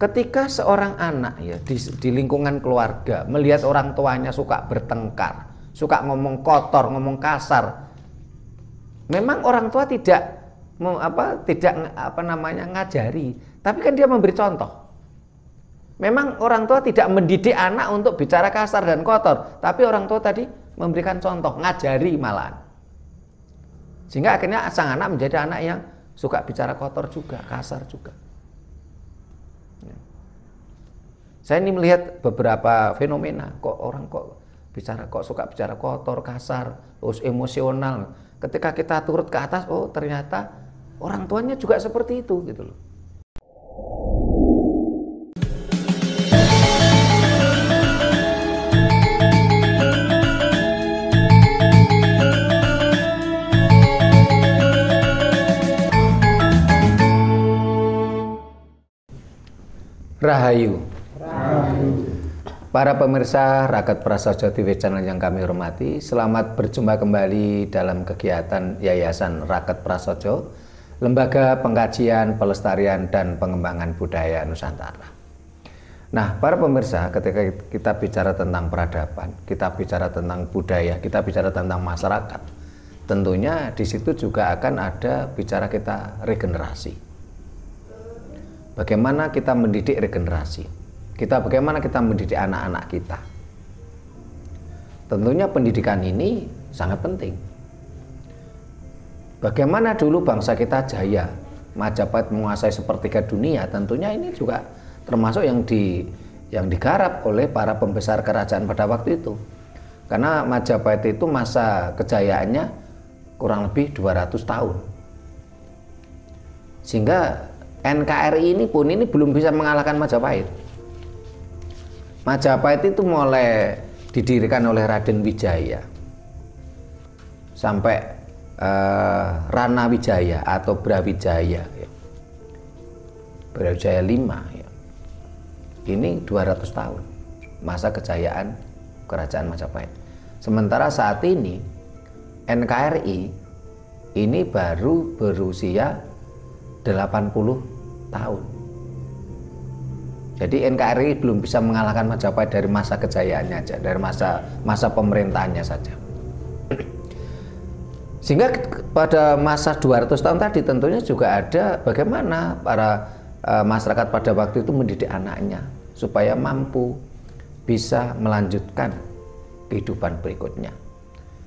ketika seorang anak ya di lingkungan keluarga melihat orang tuanya suka bertengkar, suka ngomong kotor, ngomong kasar, memang orang tua tidak ngajari, tapi kan dia memberi contoh. Memang orang tua tidak mendidik anak untuk bicara kasar dan kotor, tapi orang tua tadi memberikan contoh, ngajari malahan. Sehingga akhirnya sang anak menjadi anak yang suka bicara kotor juga, kasar juga. Saya ini melihat beberapa fenomena, kok orang kok suka bicara kotor, kasar, terus emosional. Ketika kita turut ke atas, oh ternyata orang tuanya juga seperti itu gitu loh. Rahayu. Para pemirsa Raket Prasaja TV channel yang kami hormati, selamat berjumpa kembali dalam kegiatan Yayasan Raket Prasaja, Lembaga Pengkajian, Pelestarian, dan Pengembangan Budaya Nusantara. Nah, para pemirsa, ketika kita bicara tentang peradaban, kita bicara tentang budaya, kita bicara tentang masyarakat, tentunya di situ juga akan ada bicara kita regenerasi. Bagaimana kita mendidik regenerasi? Bagaimana kita mendidik anak-anak kita? Tentunya pendidikan ini sangat penting. Bagaimana dulu bangsa kita jaya, Majapahit menguasai sepertiga dunia, tentunya ini juga termasuk yang digarap oleh para pembesar kerajaan pada waktu itu. Karena Majapahit itu masa kejayaannya kurang lebih 200 tahun. Sehingga NKRI ini pun belum bisa mengalahkan Majapahit. Majapahit itu mulai didirikan oleh Raden Wijaya sampai Rana Wijaya atau Brawijaya, Brawijaya 5 ya. Ini 200 tahun masa kejayaan kerajaan Majapahit. Sementara saat ini NKRI ini baru berusia 80 tahun. Jadi NKRI belum bisa mengalahkan Majapahit dari masa kejayaannya aja, dari masa pemerintahannya saja. Sehingga pada masa 200 tahun tadi tentunya juga ada bagaimana para masyarakat pada waktu itu mendidik anaknya supaya mampu bisa melanjutkan kehidupan berikutnya.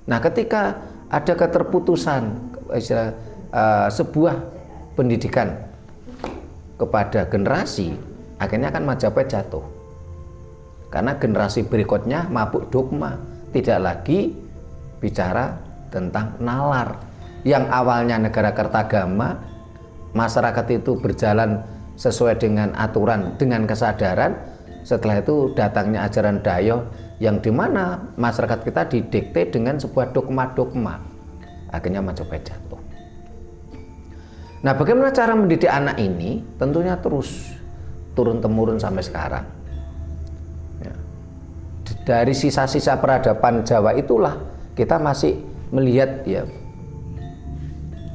Nah, ketika ada keterputusan sebuah pendidikan kepada generasi, akhirnya kan Majapahit jatuh. Karena generasi berikutnya mabuk dogma, tidak lagi bicara tentang nalar. Yang awalnya negara kertagama, masyarakat itu berjalan sesuai dengan aturan, dengan kesadaran. Setelah itu datangnya ajaran Dayo, yang dimana masyarakat kita didikte dengan sebuah dogma-dogma. Akhirnya Majapahit jatuh. Nah, bagaimana cara mendidik anak ini? Tentunya terus turun-temurun sampai sekarang. Ya. Dari sisa-sisa peradaban Jawa itulah kita masih melihat ya,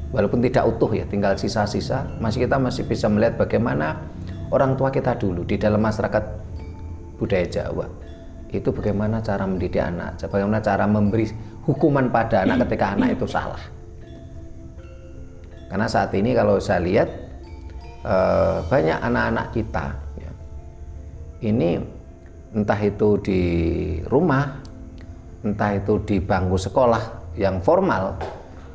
walaupun tidak utuh ya, tinggal sisa-sisa, kita masih bisa melihat bagaimana orang tua kita dulu di dalam masyarakat budaya Jawa itu bagaimana cara mendidik anak, bagaimana cara memberi hukuman pada anak ketika anak itu salah. Karena saat ini kalau saya lihat banyak anak-anak kita ya, ini entah itu di rumah, entah itu di bangku sekolah yang formal,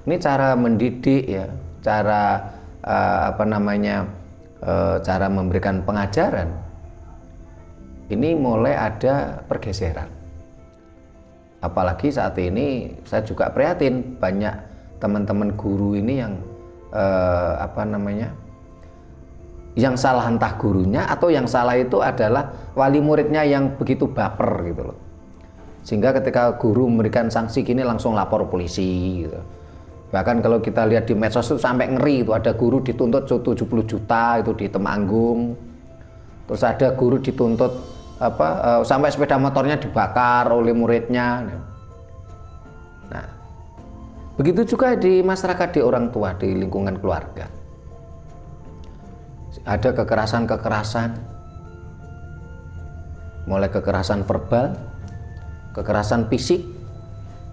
ini cara mendidik ya, cara cara memberikan pengajaran ini mulai ada pergeseran. Apalagi saat ini saya juga prihatin banyak teman-teman guru ini yang yang salah entah gurunya atau yang salah itu adalah wali muridnya yang begitu baper gitu loh. Sehingga ketika guru memberikan sanksi gini langsung lapor polisi gitu. Bahkan kalau kita lihat di medsos itu sampai ngeri, itu ada guru dituntut 70 juta itu di Temanggung. Terus ada guru dituntut sampai sepeda motornya dibakar oleh muridnya. Nah, begitu juga di masyarakat, di orang tua, di lingkungan keluarga. Ada kekerasan-kekerasan mulai kekerasan verbal, kekerasan fisik,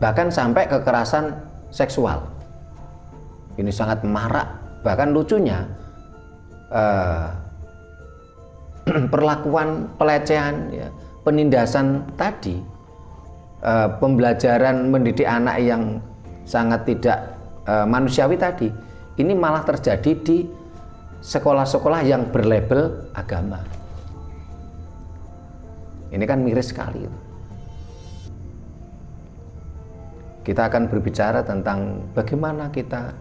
bahkan sampai kekerasan seksual. Ini sangat marak. Bahkan lucunya perlakuan pelecehan, ya, penindasan tadi, pembelajaran mendidik anak yang sangat tidak manusiawi tadi, ini malah terjadi di sekolah-sekolah yang berlabel agama. Ini kan miris sekali. Kita akan berbicara tentang bagaimana kita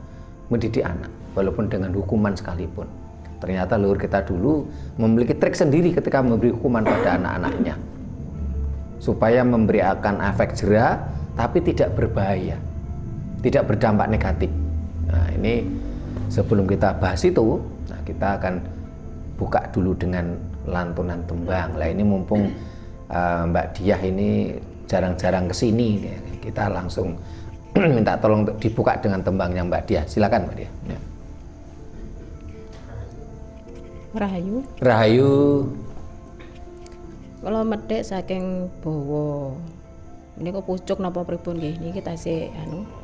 mendidik anak, walaupun dengan hukuman sekalipun. Ternyata leluhur kita dulu memiliki trik sendiri ketika memberi hukuman pada anak-anaknya, supaya memberikan efek jera, tapi tidak berbahaya, tidak berdampak negatif. Nah, ini sebelum kita bahas itu, nah, kita akan buka dulu dengan lantunan tembang. Lah ini mumpung Mbak Diah ini jarang-jarang kesini, ya, kita langsung minta tolong untuk dibuka dengan tembangnya Mbak Diah. Silakan Mbak Diah. Ya. Rahayu. Rahayu. Kalau medhek saking bawa. Ini kok pucuk napa pripun nggih? Niki tasih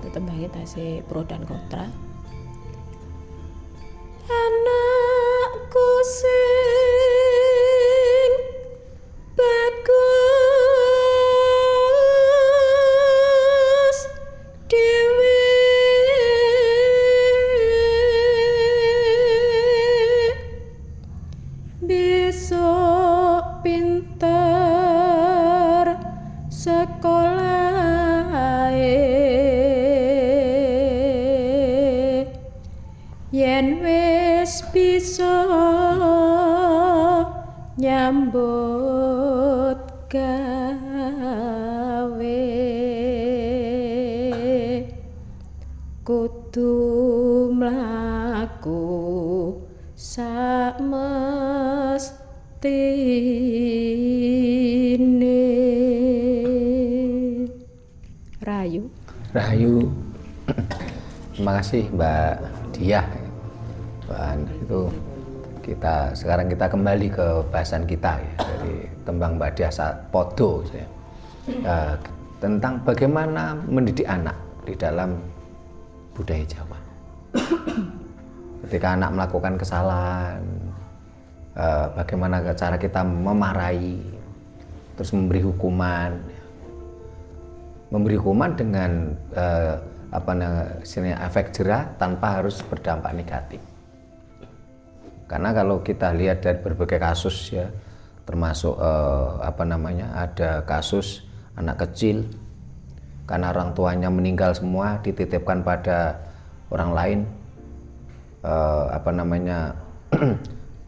tetembangé tasih pro dan kontra. Anakku sing bagus dewe besok pinter sekolah yen wis bisa nyambut gawe kudu mlaku samestine. Rahayu. Rahayu. Terima kasih Mbak Diah. Itu sekarang kita kembali ke bahasan kita, ya, dari tembang Mbak Diah saat podo, ya. Tentang bagaimana mendidik anak di dalam budaya Jawa. Ketika anak melakukan kesalahan, bagaimana cara kita memarahi, terus memberi hukuman, dengan efek jera tanpa harus berdampak negatif. Karena kalau kita lihat dari berbagai kasus, ya, termasuk ada kasus anak kecil karena orang tuanya meninggal semua, dititipkan pada orang lain,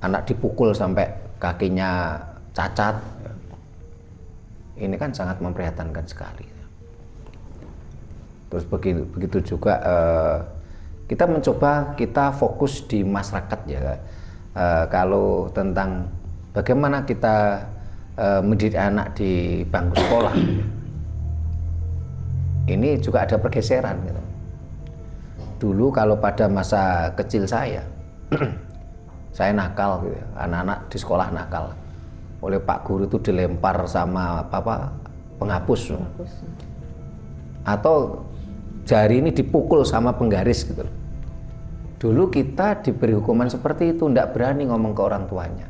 anak dipukul sampai kakinya cacat. Ini kan sangat memprihatinkan sekali. Terus begitu juga kita mencoba, kita fokus di masyarakat, ya. Kalau tentang bagaimana kita mendidik anak di bangku sekolah, ini juga ada pergeseran, gitu. Dulu kalau pada masa kecil saya saya nakal, gitu. Anak-anak di sekolah nakal, oleh Pak Guru itu dilempar sama penghapus. Atau jari ini dipukul sama penggaris, gitu. Dulu kita diberi hukuman seperti itu, tidak berani ngomong ke orang tuanya.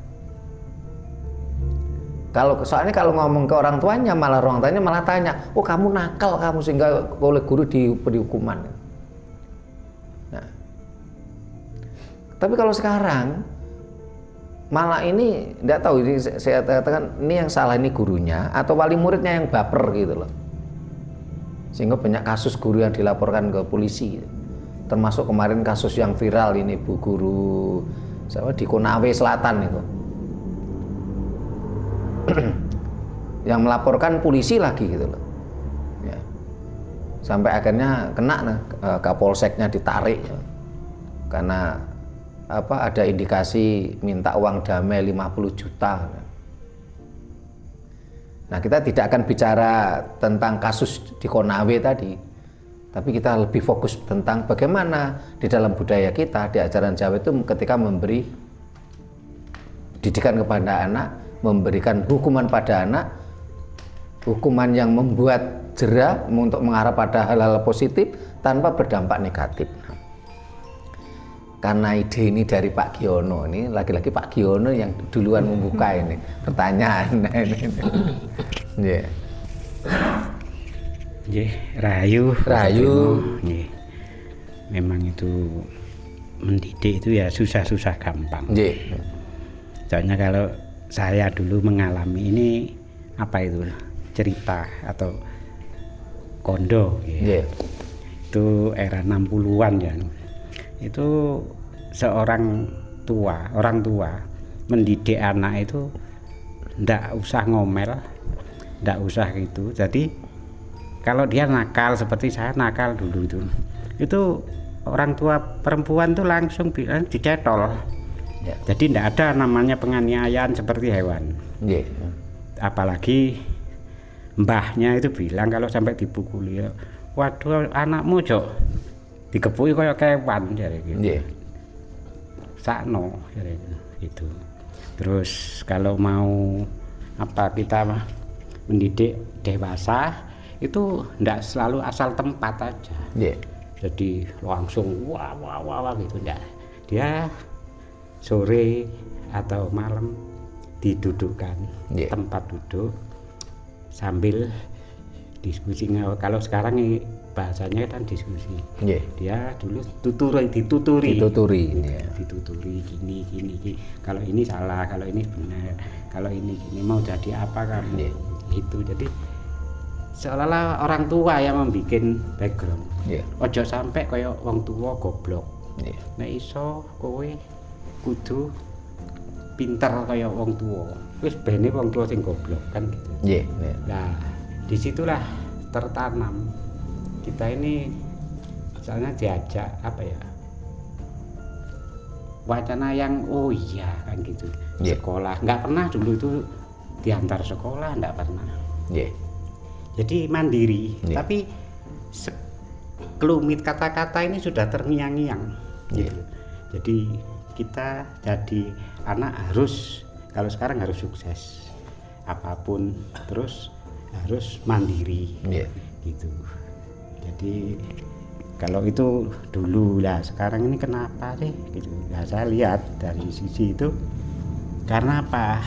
Soalnya kalau ngomong ke orang tuanya, malah orang tuanya malah tanya, oh kamu nakal kamu, sehingga oleh guru diberi hukuman. Nah, tapi kalau sekarang malah ini tidak tahu, ini saya katakan ini yang salah ini gurunya atau wali muridnya yang baper, gitu loh. Sehingga banyak kasus guru yang dilaporkan ke polisi, gitu. Termasuk kemarin kasus yang viral ini, Bu Guru di Konawe Selatan itu yang melaporkan polisi lagi, gitu loh, ya. Sampai akhirnya kena, Kapolseknya ditarik, ya. Karena ada indikasi minta uang damai 50 juta. Nah, kita tidak akan bicara tentang kasus di Konawe tadi, tapi kita lebih fokus tentang bagaimana di dalam budaya kita, di ajaran Jawa itu ketika memberi didikan kepada anak, memberikan hukuman pada anak, hukuman yang membuat jera untuk mengarah pada hal-hal positif tanpa berdampak negatif. Karena ide ini dari Pak Giono, ini lagi-lagi Pak Giono yang duluan membuka ini pertanyaan. Yeah. Rahayu. Yeah. Memang itu mendidik itu ya susah-susah gampang. Yeah. Soalnya kalau saya dulu mengalami ini apa itu cerita atau kondo, Yeah. itu era 60-an ya. Itu seorang orang tua mendidik anak itu ndak usah ngomel, ndak usah gitu. Jadi kalau dia nakal seperti saya nakal dulu itu orang tua perempuan tuh langsung dicetol. Yeah. Jadi ndak ada namanya penganiayaan seperti hewan. Yeah. Apalagi mbahnya itu bilang kalau sampai dipukuli, waduh anakmu Jok dikepuki kayak kewan jadi gitu. Yeah. Sakno jadi gitu. Terus kalau mau apa kita mendidik dewasa itu ndak selalu asal tempat aja. Yeah. Jadi langsung wah gitu enggak. Dia sore atau malam didudukkan Yeah. tempat duduk sambil diskusi. Kalau sekarang ini bahasanya kan diskusi. Yeah. Dia dulu dituturi Yeah. dituturi gini. Kalau ini salah, kalau ini benar, kalau ini gini mau jadi apa kamu. Yeah. Itu jadi seolah-olah orang tua yang membuat background. Yeah. Ojo sampai kaya wong tua goblok. Yeah. Nek iso kowe kudu pinter kaya wong tua. Wis bene wong tua sing goblok kan gitu. Yeah. Yeah. Nah, disitulah tertanam kita ini misalnya diajak apa ya wacana yang oh iya kan gitu. Yeah. Sekolah nggak pernah dulu itu diantar sekolah, nggak pernah. Yeah. Jadi mandiri, Yeah. tapi kelumit kata-kata ini sudah terngiang-ngiang. Yeah. Gitu. Jadi kita jadi anak harus kalau sekarang harus sukses apapun, terus harus mandiri. Yeah. Gitu. Jadi kalau itu dulu lah, sekarang ini kenapa sih? Gitu. Nah, saya lihat dari sisi itu karena apa?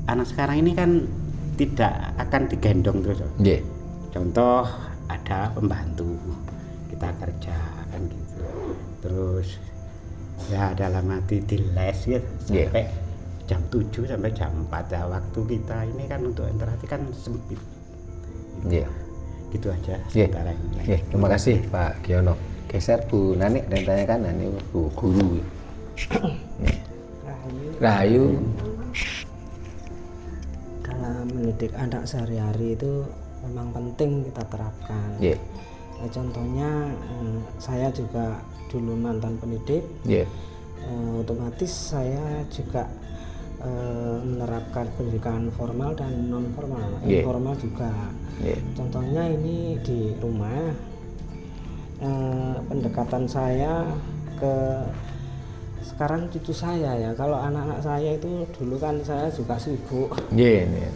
Anak sekarang ini kan tidak akan digendong terus. Yeah. Contoh ada pembantu kita kerja kan gitu. Terus ya dalam arti di les ya sampai jam 7 sampai jam 4 ya, waktu kita ini kan untuk interaksi kan sempit. Iya. Gitu aja sementara ini. Terima kasih Pak Giono. Geser Bu Nani dan tanyakan ini Bu Guru. Rahayu. Dalam mendidik anak sehari-hari itu memang penting kita terapkan. Yeah. Contohnya saya juga dulu mantan pendidik. Yeah. Otomatis saya juga menerapkan pendidikan formal dan non formal, informal juga. Contohnya ini di rumah pendekatan saya ke sekarang cucu saya ya. Kalau anak-anak saya itu dulu kan saya juga sibuk. Yang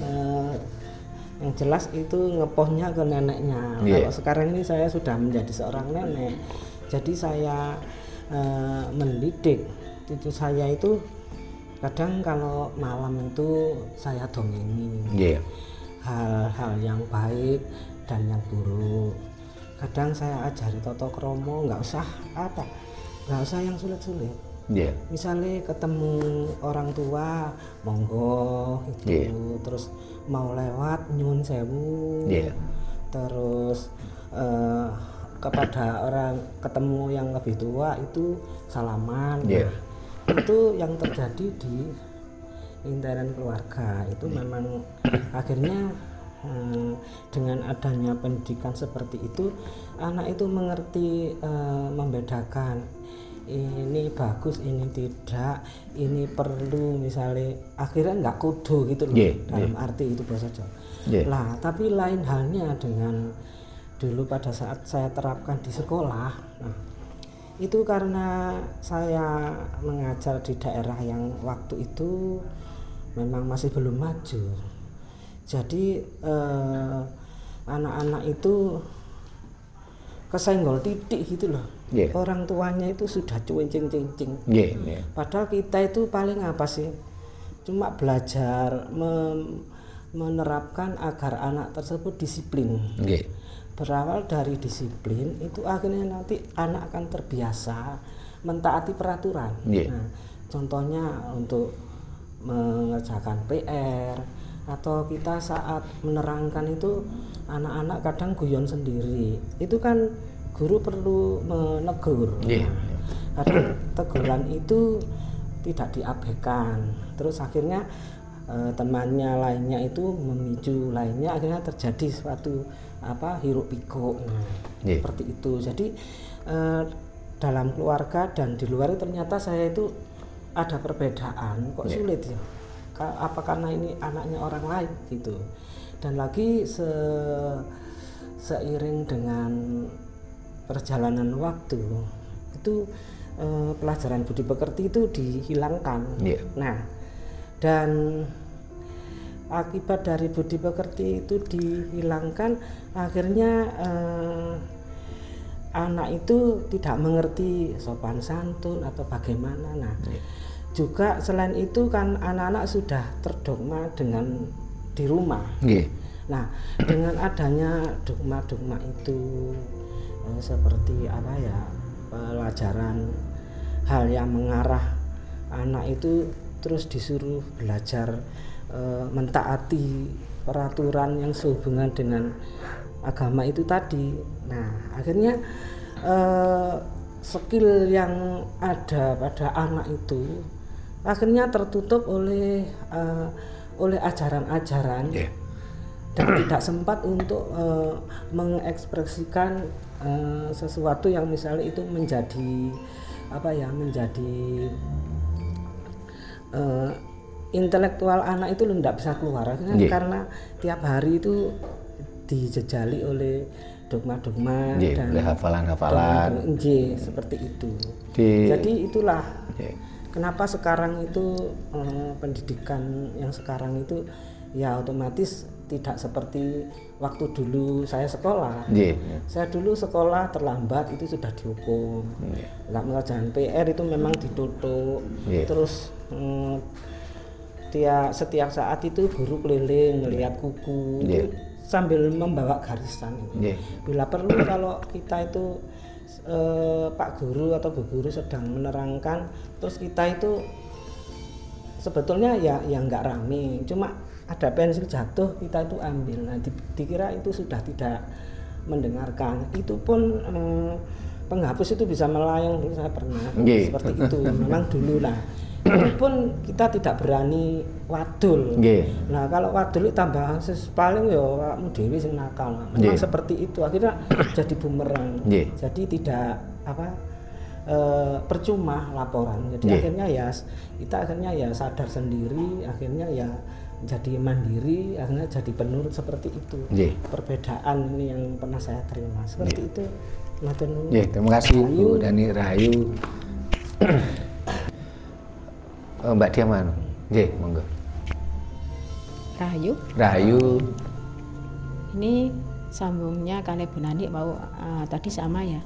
jelas itu ngepohnya ke neneknya. Kalau sekarang ini saya sudah menjadi seorang nenek, jadi saya mendidik cucu saya itu kadang kalau malam itu saya dongengin hal-hal yang baik dan yang buruk. Kadang saya ajari toto kromo, nggak usah yang sulit-sulit. Misalnya ketemu orang tua, monggo gitu, terus mau lewat nyuwun sewu, terus kepada orang ketemu yang lebih tua itu salaman. Itu yang terjadi di lingkaran keluarga itu memang akhirnya dengan adanya pendidikan seperti itu anak itu mengerti membedakan ini bagus, ini tidak, ini perlu, misalnya akhirnya nggak kudu gitu loh, dalam arti itu bahasa Jawa. Lah tapi lain halnya dengan dulu pada saat saya terapkan di sekolah. Nah, itu karena saya mengajar di daerah yang waktu itu memang masih belum maju. Jadi anak-anak itu kesenggol titik gitu loh. Orang tuanya itu sudah cuencing-cincing. Padahal kita itu paling apa sih? Cuma belajar menerapkan agar anak tersebut disiplin. Berawal dari disiplin itu akhirnya nanti anak akan terbiasa mentaati peraturan. Nah, contohnya untuk mengerjakan PR, atau kita saat menerangkan itu anak-anak kadang guyon sendiri, itu kan guru perlu menegur. Kadang teguran itu tidak diabaikan, terus akhirnya temannya lainnya itu memicu lainnya, akhirnya terjadi suatu hiruk pikuk. Seperti itu. Jadi dalam keluarga dan di luar itu ternyata saya itu ada perbedaan, kok sulit ya. Apa karena ini anaknya orang lain gitu. Dan lagi seiring dengan perjalanan waktu itu pelajaran budi pekerti itu dihilangkan. Nah, dan akibat dari budi pekerti itu dihilangkan, akhirnya anak itu tidak mengerti sopan santun atau bagaimana. Nah, juga selain itu kan anak-anak sudah terdogma dengan di rumah. Nah, dengan adanya dogma-dogma itu seperti pelajaran hal yang mengarah anak itu terus disuruh belajar mentaati peraturan yang sehubungan dengan agama itu tadi. Nah, akhirnya skill yang ada pada anak itu akhirnya tertutup oleh ajaran-ajaran dan tidak sempat untuk mengekspresikan sesuatu yang misalnya itu menjadi intelektual anak itu tidak bisa keluar karena tiap hari itu dijejali oleh dogma-dogma dan hafalan-hafalan seperti itu. Jadi itulah kenapa sekarang itu pendidikan yang sekarang itu ya otomatis tidak seperti waktu dulu saya sekolah. Saya dulu sekolah terlambat itu sudah dihukum. Nggak mengerjakan PR itu memang ditutup. Terus setiap saat itu guru keliling melihat kuku itu sambil membawa garisan. Bila perlu kalau kita itu Pak Guru atau Bu Guru sedang menerangkan, terus kita itu sebetulnya ya nggak rame, cuma ada pensil jatuh kita itu ambil. Nah, dikira itu sudah tidak mendengarkan. Itu pun penghapus itu bisa melayang, saya pernah seperti itu. Memang dulu lah. Itu pun kita tidak berani wadul. Nah, kalau wadul itu tambah paling ya awakmu dhewe sing nakal. Memang seperti itu, akhirnya jadi bumerang. Jadi tidak percuma laporan. Jadi akhirnya ya kita sadar sendiri, akhirnya ya jadi mandiri, akhirnya jadi penurut seperti itu. Perbedaan ini yang pernah saya terima seperti itu. Terima kasih Bu Dani Rahayu. Mbak Diaman, monggo. Rahayu. Ini sambungnya kali Bu Nani mau tadi sama ya.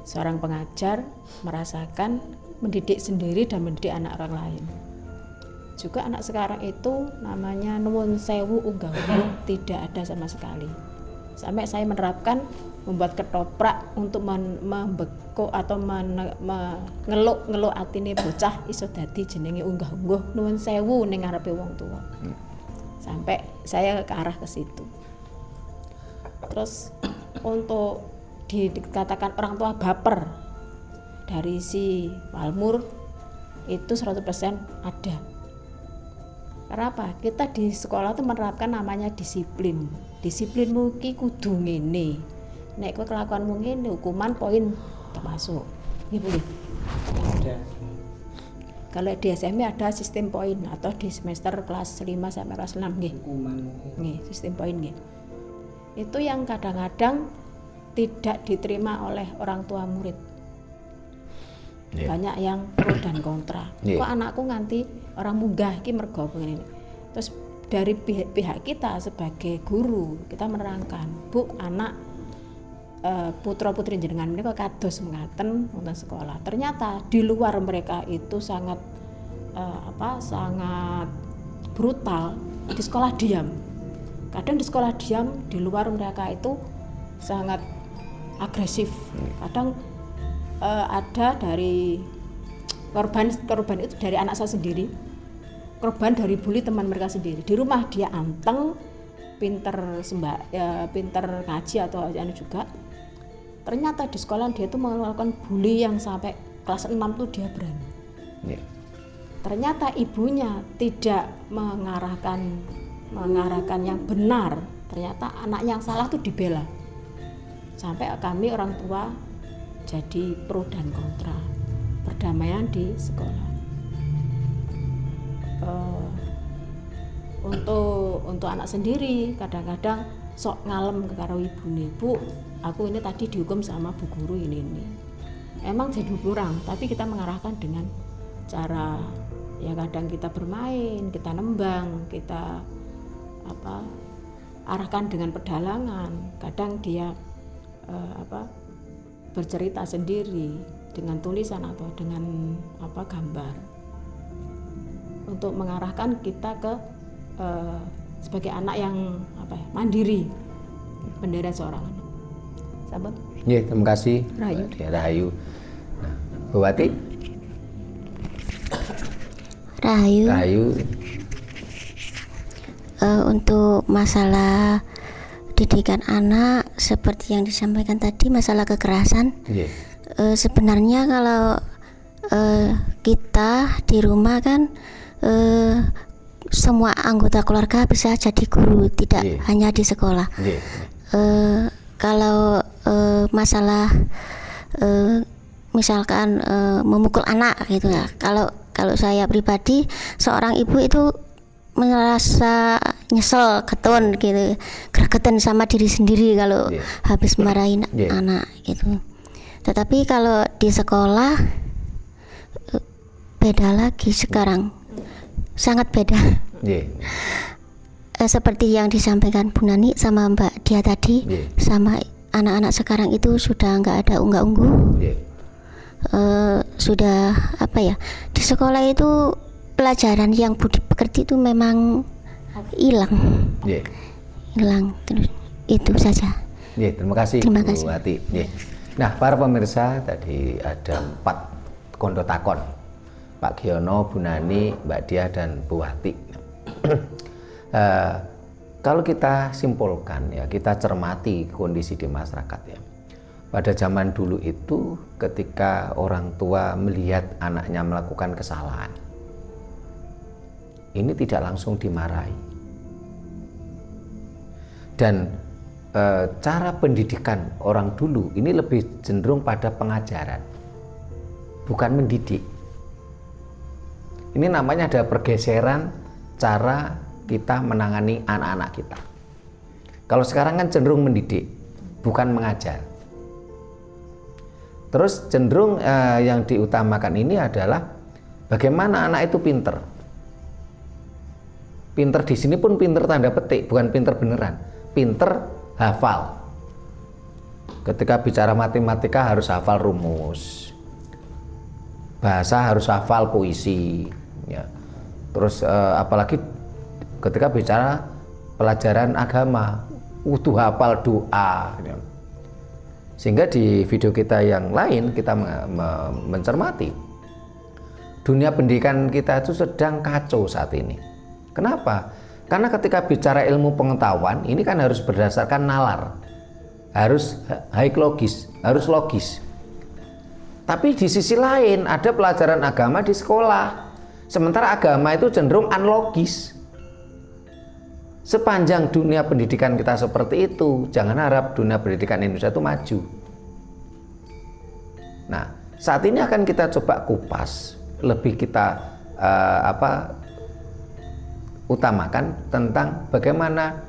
Seorang pengajar merasakan mendidik sendiri dan mendidik anak orang lain. Juga anak sekarang itu namanya nuwun sewu unggah-ungguh tidak ada sama sekali. Sampai saya menerapkan membuat ketoprak untuk membekuk atau ngeluk atine bocah iso dadi jenenge unggah-ungguh nuwun sewu ning ngarepe wong tua. Sampai saya ke arah ke situ. Terus untuk dikatakan orang tua baper dari si Walmur itu 100% ada. Karena apa? Kita di sekolah tuh menerapkan namanya disiplin. Disiplinmu ki kudu ngene. Nek kowe kelakuanmu ngene, hukuman poin termasuk. Ini boleh. Ada. Kalau di SMP ada sistem poin atau di semester kelas 5 sampai kelas 6 nggih. Hukuman. Nggih, sistem poin nggih. Itu yang kadang-kadang tidak diterima oleh orang tua murid. Banyak yang pro dan kontra. Kok anakku nganti orang munggah iki mergo begini. Terus dari pihak kita sebagai guru kita menerangkan, Bu, anak putra putri jenengan mereka kados mengaten wonten sekolah. Ternyata di luar mereka itu sangat sangat brutal, di sekolah diam. Kadang di sekolah diam, di luar mereka itu sangat agresif. Kadang ada dari korban itu dari anak saya sendiri, korban dari bully teman mereka sendiri. Di rumah dia anteng, pinter pinter ngaji atau anu juga. Ternyata di sekolah dia itu melakukan bully yang sampai kelas 6 tuh dia berani. Yeah. Ternyata ibunya tidak mengarahkan yang benar. Ternyata anak yang salah tuh dibela. Sampai kami orang tua jadi pro dan kontra perdamaian di sekolah. Untuk anak sendiri kadang-kadang sok ngalem karo ibune, Bu, aku ini tadi dihukum sama bu guru ini. Emang jadi kurang, tapi kita mengarahkan dengan cara ya kadang kita bermain, kita nembang, kita arahkan dengan pedalangan. Kadang dia bercerita sendiri dengan tulisan atau dengan gambar untuk mengarahkan kita ke sebagai anak yang mandiri, bendera seorang anak. Sahabat. Ya, terima kasih. Rahayu. Rahayu. Nah, Bu Wati. Rahayu. Rahayu. Untuk masalah didikan anak seperti yang disampaikan tadi, masalah kekerasan. Yeah. Sebenarnya kalau kita di rumah kan semua anggota keluarga bisa jadi guru, tidak hanya di sekolah. Kalau masalah misalkan memukul anak gitu ya, kalau saya pribadi seorang ibu itu merasa nyesel, ketun gitu, gregetan sama diri sendiri kalau habis marahin anak gitu. Tetapi kalau di sekolah beda lagi sekarang, sangat beda. Seperti yang disampaikan Bu Nani sama Mbak Dia tadi, sama anak-anak sekarang itu sudah nggak ada unggah-ungguh. Sudah di sekolah itu pelajaran yang budi pekerti itu memang hilang. Hilang terus, itu saja. Terima kasih. Terima kasih. Bu Wati. Nah, para pemirsa, tadi ada 4 kondo takon, Pak Giono, Bu Nani, Mbak Dia, dan Bu Wati. Kalau kita simpulkan ya, kita cermati kondisi di masyarakat ya. Pada zaman dulu itu ketika orang tua melihat anaknya melakukan kesalahan, ini tidak langsung dimarahi. Dan cara pendidikan orang dulu ini lebih cenderung pada pengajaran, bukan mendidik. Ini namanya ada pergeseran cara kita menangani anak-anak kita. Kalau sekarang kan cenderung mendidik, bukan mengajar. Terus cenderung yang diutamakan ini adalah bagaimana anak itu pinter. Pinter di sini pun pinter tanda petik, bukan pinter beneran. Pinter hafal. Ketika bicara matematika harus hafal rumus. Bahasa harus hafal puisi. Ya. Terus apalagi ketika bicara pelajaran agama, kudu hafal doa. Ya. Sehingga di video kita yang lain kita mencermati dunia pendidikan kita itu sedang kacau saat ini. Kenapa? Karena ketika bicara ilmu pengetahuan ini kan harus berdasarkan nalar, harus logis, harus logis. Tapi di sisi lain ada pelajaran agama di sekolah, sementara agama itu cenderung unlogis. Sepanjang dunia pendidikan kita seperti itu, jangan harap dunia pendidikan Indonesia itu maju. Nah, saat ini akan kita coba kupas, lebih kita utamakan tentang bagaimana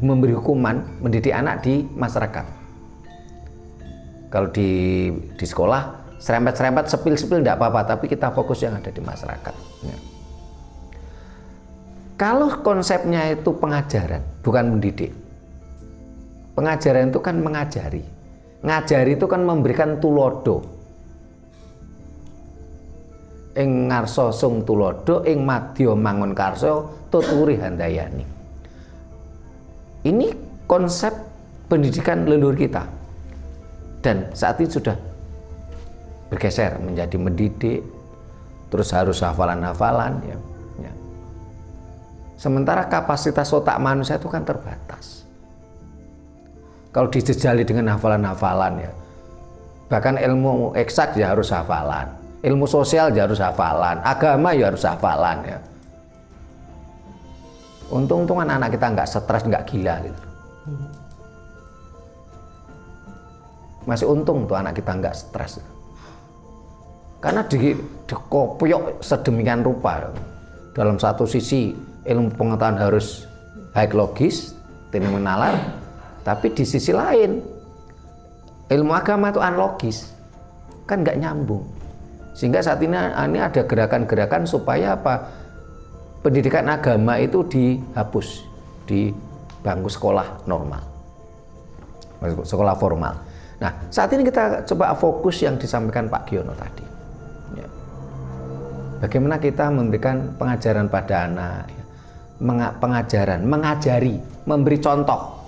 memberi hukuman mendidik anak di masyarakat. Kalau di sekolah serempet-serempet, sepil-sepil tidak apa-apa, tapi kita fokus yang ada di masyarakat. Ya. Kalau konsepnya itu pengajaran, bukan mendidik. Pengajaran itu kan mengajari. Ngajari itu kan memberikan tulodo. Ing ngarsa sung tulodo, ing madya mangun karsa, tuturi handayani. Ini konsep pendidikan leluhur kita. Dan saat ini sudah bergeser menjadi mendidik, terus harus hafalan-hafalan ya. Sementara kapasitas otak manusia itu kan terbatas. Kalau dijejali dengan hafalan-hafalan ya, bahkan ilmu eksak ya harus hafalan, ilmu sosial ya harus hafalan, agama ya harus hafalan ya. Untung-untungan anak kita nggak stres, nggak gila gitu. Masih untung tuh anak kita nggak stres. Karena dikopiok sedemikian rupa. Dalam satu sisi ilmu pengetahuan harus high logis, fenomenal, tapi di sisi lain ilmu agama itu unlogis, kan nggak nyambung. Sehingga saat ini ada gerakan-gerakan supaya apa? Pendidikan agama itu dihapus di bangku sekolah normal, sekolah formal. Nah, saat ini kita coba fokus yang disampaikan Pak Giono tadi. Ya. Bagaimana kita memberikan pengajaran pada anak, ya. Pengajaran, mengajari, memberi contoh.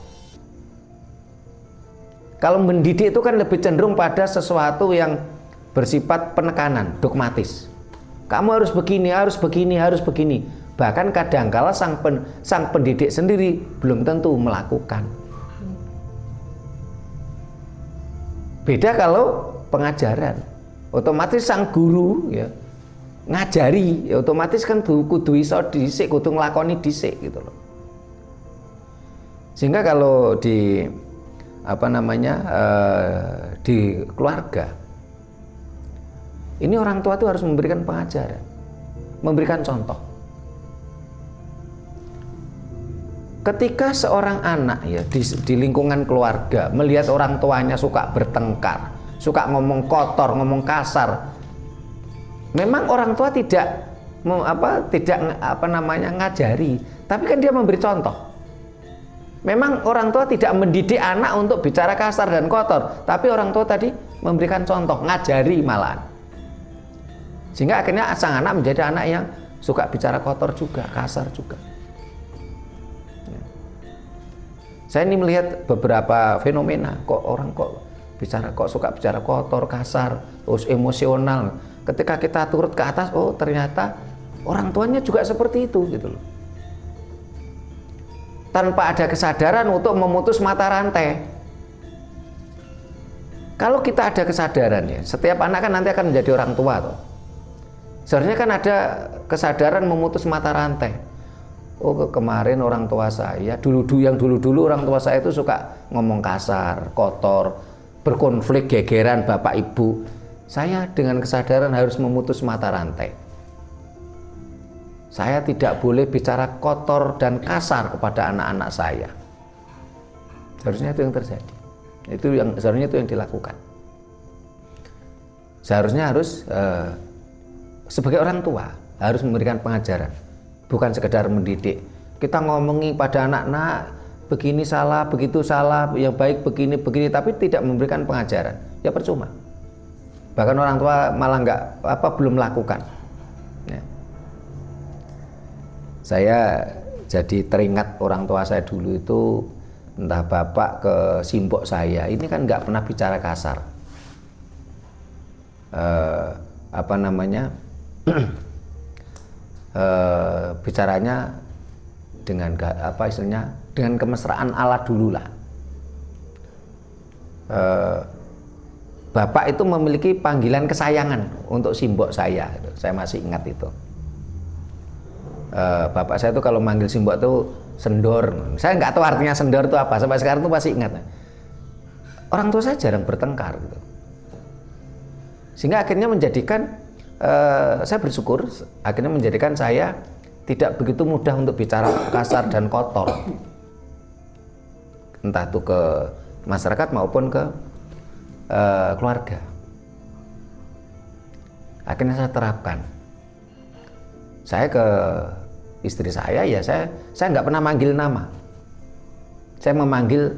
Kalau mendidik itu kan lebih cenderung pada sesuatu yang bersifat penekanan, dogmatis. Kamu harus begini, harus begini, harus begini. Bahkan kadangkala sang pendidik sendiri belum tentu melakukan. Beda kalau pengajaran, otomatis sang guru ya ngajari, ya otomatis kan kudu iso dhisik, kudu nglakoni dhisik gitu loh. Sehingga kalau di di keluarga ini orang tua itu harus memberikan pengajaran, memberikan contoh. Ketika seorang anak ya di lingkungan keluarga melihat orang tuanya suka bertengkar, suka ngomong kotor, ngomong kasar, memang orang tua tidak ngajari, tapi kan dia memberi contoh. Memang orang tua tidak mendidik anak untuk bicara kasar dan kotor, tapi orang tua tadi memberikan contoh, ngajari malahan. Sehingga akhirnya sang anak menjadi anak yang suka bicara kotor juga, kasar juga. Saya ini melihat beberapa fenomena, kok orang kok suka bicara kotor, kasar, terus emosional. Ketika kita turut ke atas, oh ternyata orang tuanya juga seperti itu gitu loh. Tanpa ada kesadaran untuk memutus mata rantai. Kalau kita ada kesadaran ya, setiap anak kan nanti akan menjadi orang tua toh. Seharusnya kan ada kesadaran memutus mata rantai. Oh kemarin orang tua saya, dulu orang tua saya itu suka ngomong kasar, kotor, berkonflik, gegeran bapak ibu. Saya dengan kesadaran harus memutus mata rantai. Saya tidak boleh bicara kotor dan kasar kepada anak-anak saya. Seharusnya itu yang terjadi. Seharusnya itu yang dilakukan. Seharusnya harus sebagai orang tua harus memberikan pengajaran, bukan sekedar mendidik. Kita ngomongi pada anak-anak begini salah, begitu salah, yang baik begini, tapi tidak memberikan pengajaran. Ya percuma. Bahkan orang tua malah belum melakukan. Ya. Saya jadi teringat orang tua saya dulu itu, entah bapak ke simbok saya, ini kan nggak pernah bicara kasar. Bicaranya dengan dengan kemesraan ala dulu lah. Bapak itu memiliki panggilan kesayangan untuk simbok saya masih ingat itu. Bapak saya itu kalau manggil simbok itu sendor. Saya nggak tahu artinya sendor itu apa, sampai sekarang itu masih ingat. Orang tua saya jarang bertengkar gitu. Sehingga akhirnya menjadikan saya bersyukur akhirnya menjadikan saya tidak begitu mudah untuk bicara kasar dan kotor, entah itu ke masyarakat maupun ke keluarga. Akhirnya saya terapkan. Saya ke istri saya, ya saya nggak pernah manggil nama. Saya memanggil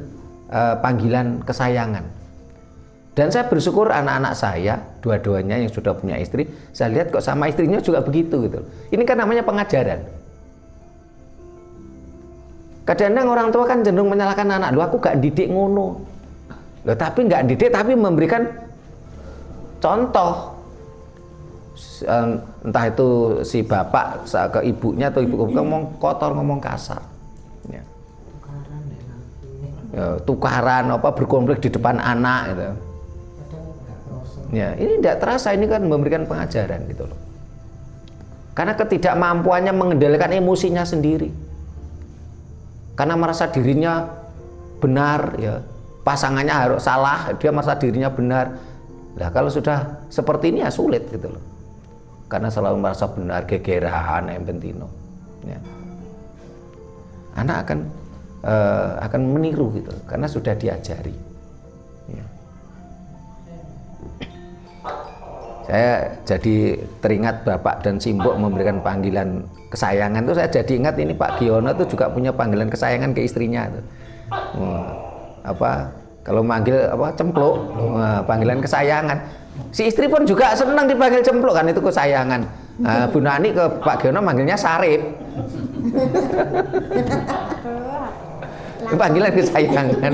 panggilan kesayangan. Dan saya bersyukur anak-anak saya, dua-duanya yang sudah punya istri, saya lihat kok sama istrinya juga begitu gitu. Ini kan namanya pengajaran. Kadang-kadang orang tua kan cenderung menyalahkan anak, "Loh, aku gak didik ngono." Loh, tapi nggak didik, tapi memberikan contoh. Entah itu si bapak ke ibunya atau ibu ngomong kotor, ngomong kasar. Ya. Tukaran apa, berkonflik di depan anak gitu. Ya, ini tidak terasa, ini kan memberikan pengajaran gitu loh. Karena ketidakmampuannya mengendalikan emosinya sendiri. Karena merasa dirinya benar, ya. Pasangannya harus salah, dia merasa dirinya benar. Nah, kalau sudah seperti ini ya sulit gitu loh. Karena selalu merasa benar, gegeran, yang bentino. Ya. Anak akan meniru gitu, karena sudah diajari. Ya. Saya jadi teringat Bapak dan Simbok memberikan panggilan kesayangan itu, saya jadi ingat ini Pak Giono itu juga punya panggilan kesayangan ke istrinya tuh. Kalau manggil cempluk, panggilan kesayangan. Si istri pun juga senang dipanggil cempluk, kan itu kesayangan. Bu Nani ke Pak Giono manggilnya Sarip. Itu panggilan kesayangan.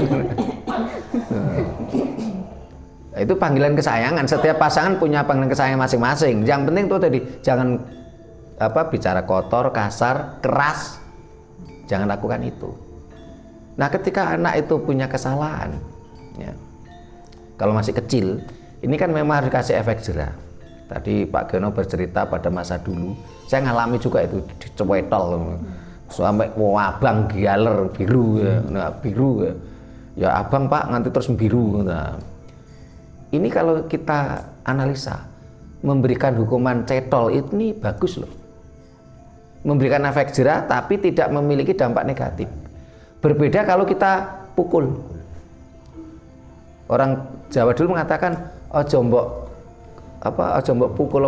Itu panggilan kesayangan. Setiap pasangan punya panggilan kesayangan masing-masing. Yang penting tuh tadi, jangan bicara kotor, kasar, keras. Jangan lakukan itu. Nah, ketika anak itu punya kesalahan, ya, kalau masih kecil, ini kan memang harus dikasih efek jerah. Tadi Pak Giono bercerita pada masa dulu, saya ngalami juga itu, dicewetol sampai abang gialer biru ya. Nah, biru ya. Ya abang Pak nganti terus biru. Nah, ini kalau kita analisa, memberikan hukuman cetol ini bagus loh. Memberikan efek jerah tapi tidak memiliki dampak negatif. Berbeda kalau kita pukul. Orang Jawa dulu mengatakan ojo mbok pukul,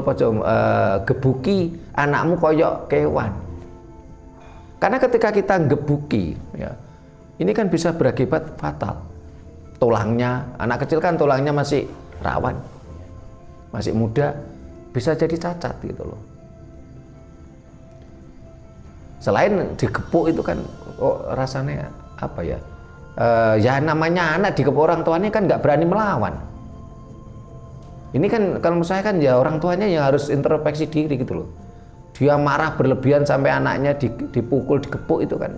gebuki anakmu koyok kewan. Karena ketika kita gebuki, ya, ini kan bisa berakibat fatal. Tulangnya, anak kecil kan tulangnya masih rawan, masih muda, bisa jadi cacat gitu loh. Selain digepuk itu kan, rasanya apa ya? Ya namanya anak digepuk orang tuanya kan nggak berani melawan. Ini kan kalau menurut saya kan ya orang tuanya yang harus introspeksi diri gitu loh. Dia marah berlebihan sampai anaknya dipukul, digepuk itu kan,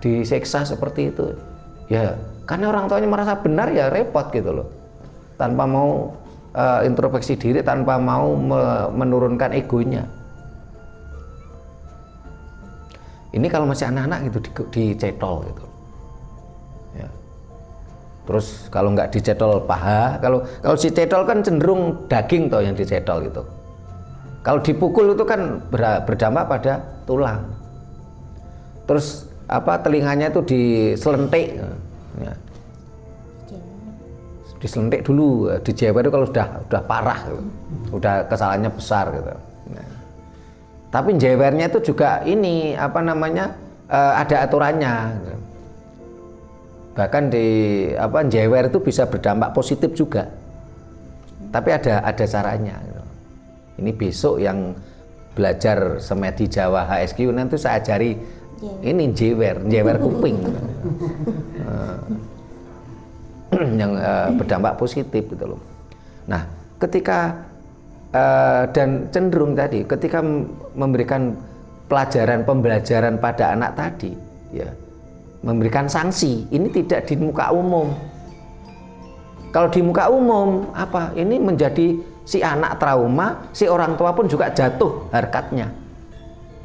disiksa seperti itu. Ya, karena orang tuanya merasa benar ya repot gitu loh. Tanpa mau introspeksi diri, tanpa mau menurunkan egonya. Ini kalau masih anak-anak gitu dicetol gitu. Ya. Terus kalau nggak dicetol paha, kalau si cetol kan cenderung daging toh yang dicetol gitu. Kalau dipukul itu kan berdampak pada tulang. Terus telinganya itu diselentik, ya. Diselentik dulu, dijewer itu kalau sudah parah, gitu. Udah kesalahannya besar gitu. Nah. Tapi jewernya itu juga ini ada aturannya. Gitu. Bahkan jewer itu bisa berdampak positif juga. Tapi ada caranya. Gitu. Ini besok yang belajar semedi Jawa HSQ nanti saya ajari ini jewer kuping yang berdampak positif gitu loh. Nah, ketika dan cenderung tadi ketika memberikan pembelajaran pada anak tadi, ya, memberikan sanksi, ini tidak di muka umum. Kalau di muka umum ini menjadi si anak trauma, si orang tua pun juga jatuh harkatnya.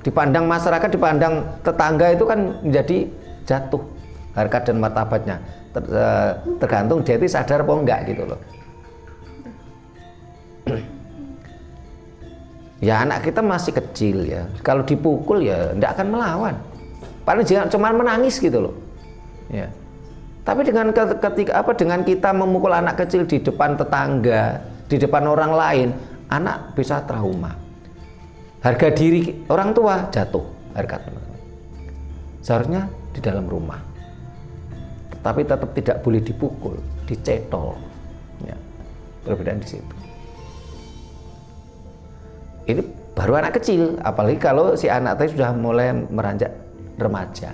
Dipandang masyarakat, dipandang tetangga itu kan menjadi jatuh harkat dan martabatnya. Tergantung dia itu sadar apa enggak gitu loh. Ya anak kita masih kecil ya, kalau dipukul ya enggak akan melawan. Paling cuma menangis gitu loh. Ya. Tapi dengan dengan kita memukul anak kecil di depan tetangga, di depan orang lain, anak bisa trauma. harga diri orang tua jatuh harga teman-teman. Seharusnya di dalam rumah, tapi tetap tidak boleh dipukul, dicetol. Ya, perbedaan di situ. Ini baru anak kecil, apalagi kalau si anak tadi sudah mulai meranjak remaja.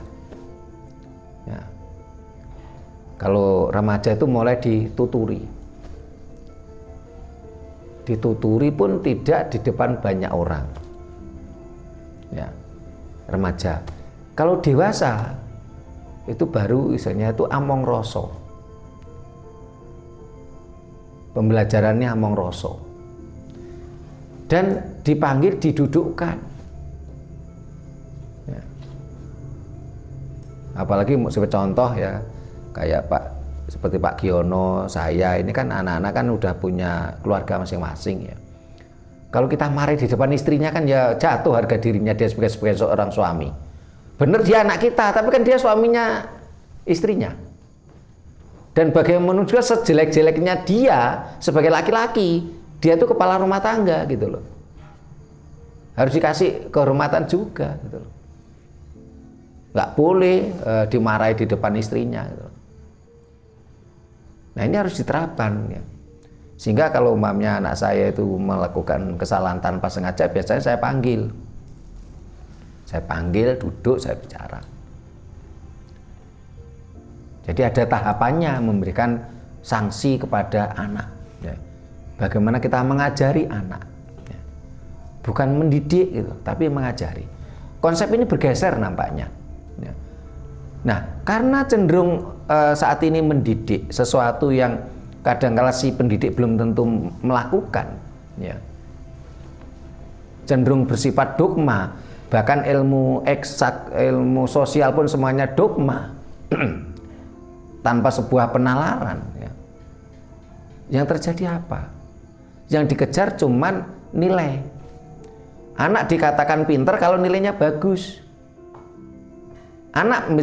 Ya. Kalau remaja itu mulai dituturi. Dituturi pun tidak di depan banyak orang. Ya, remaja. Kalau dewasa itu baru istilahnya itu among roso. Pembelajarannya among roso. Dan dipanggil, didudukkan. Ya. Apalagi seperti contoh ya, kayak seperti Pak Giono, saya ini kan anak-anak kan udah punya keluarga masing-masing ya. Kalau kita marah di depan istrinya kan ya jatuh harga dirinya dia sebagai seorang suami. Bener dia anak kita, tapi kan dia suaminya istrinya. Dan bagaimana juga sejelek-jeleknya dia sebagai laki-laki, dia itu kepala rumah tangga gitu loh. Harus dikasih kehormatan juga gitu loh. Nggak boleh dimarahi di depan istrinya gitu loh. Nah ini harus diterapkan ya. Sehingga kalau umpamanya anak saya itu melakukan kesalahan tanpa sengaja, biasanya saya panggil. Saya panggil, duduk, saya bicara. Jadi ada tahapannya memberikan sanksi kepada anak. Ya. Bagaimana kita mengajari anak. Ya. Bukan mendidik gitu, tapi mengajari. Konsep ini bergeser nampaknya. Ya. Nah, karena cenderung saat ini mendidik sesuatu yang kadang-kala si pendidik belum tentu melakukan, ya. Cenderung bersifat dogma, bahkan ilmu eksak, ilmu sosial pun semuanya dogma, tanpa sebuah penalaran. Ya. Yang terjadi apa? Yang dikejar cuman nilai. Anak dikatakan pinter kalau nilainya bagus. Anak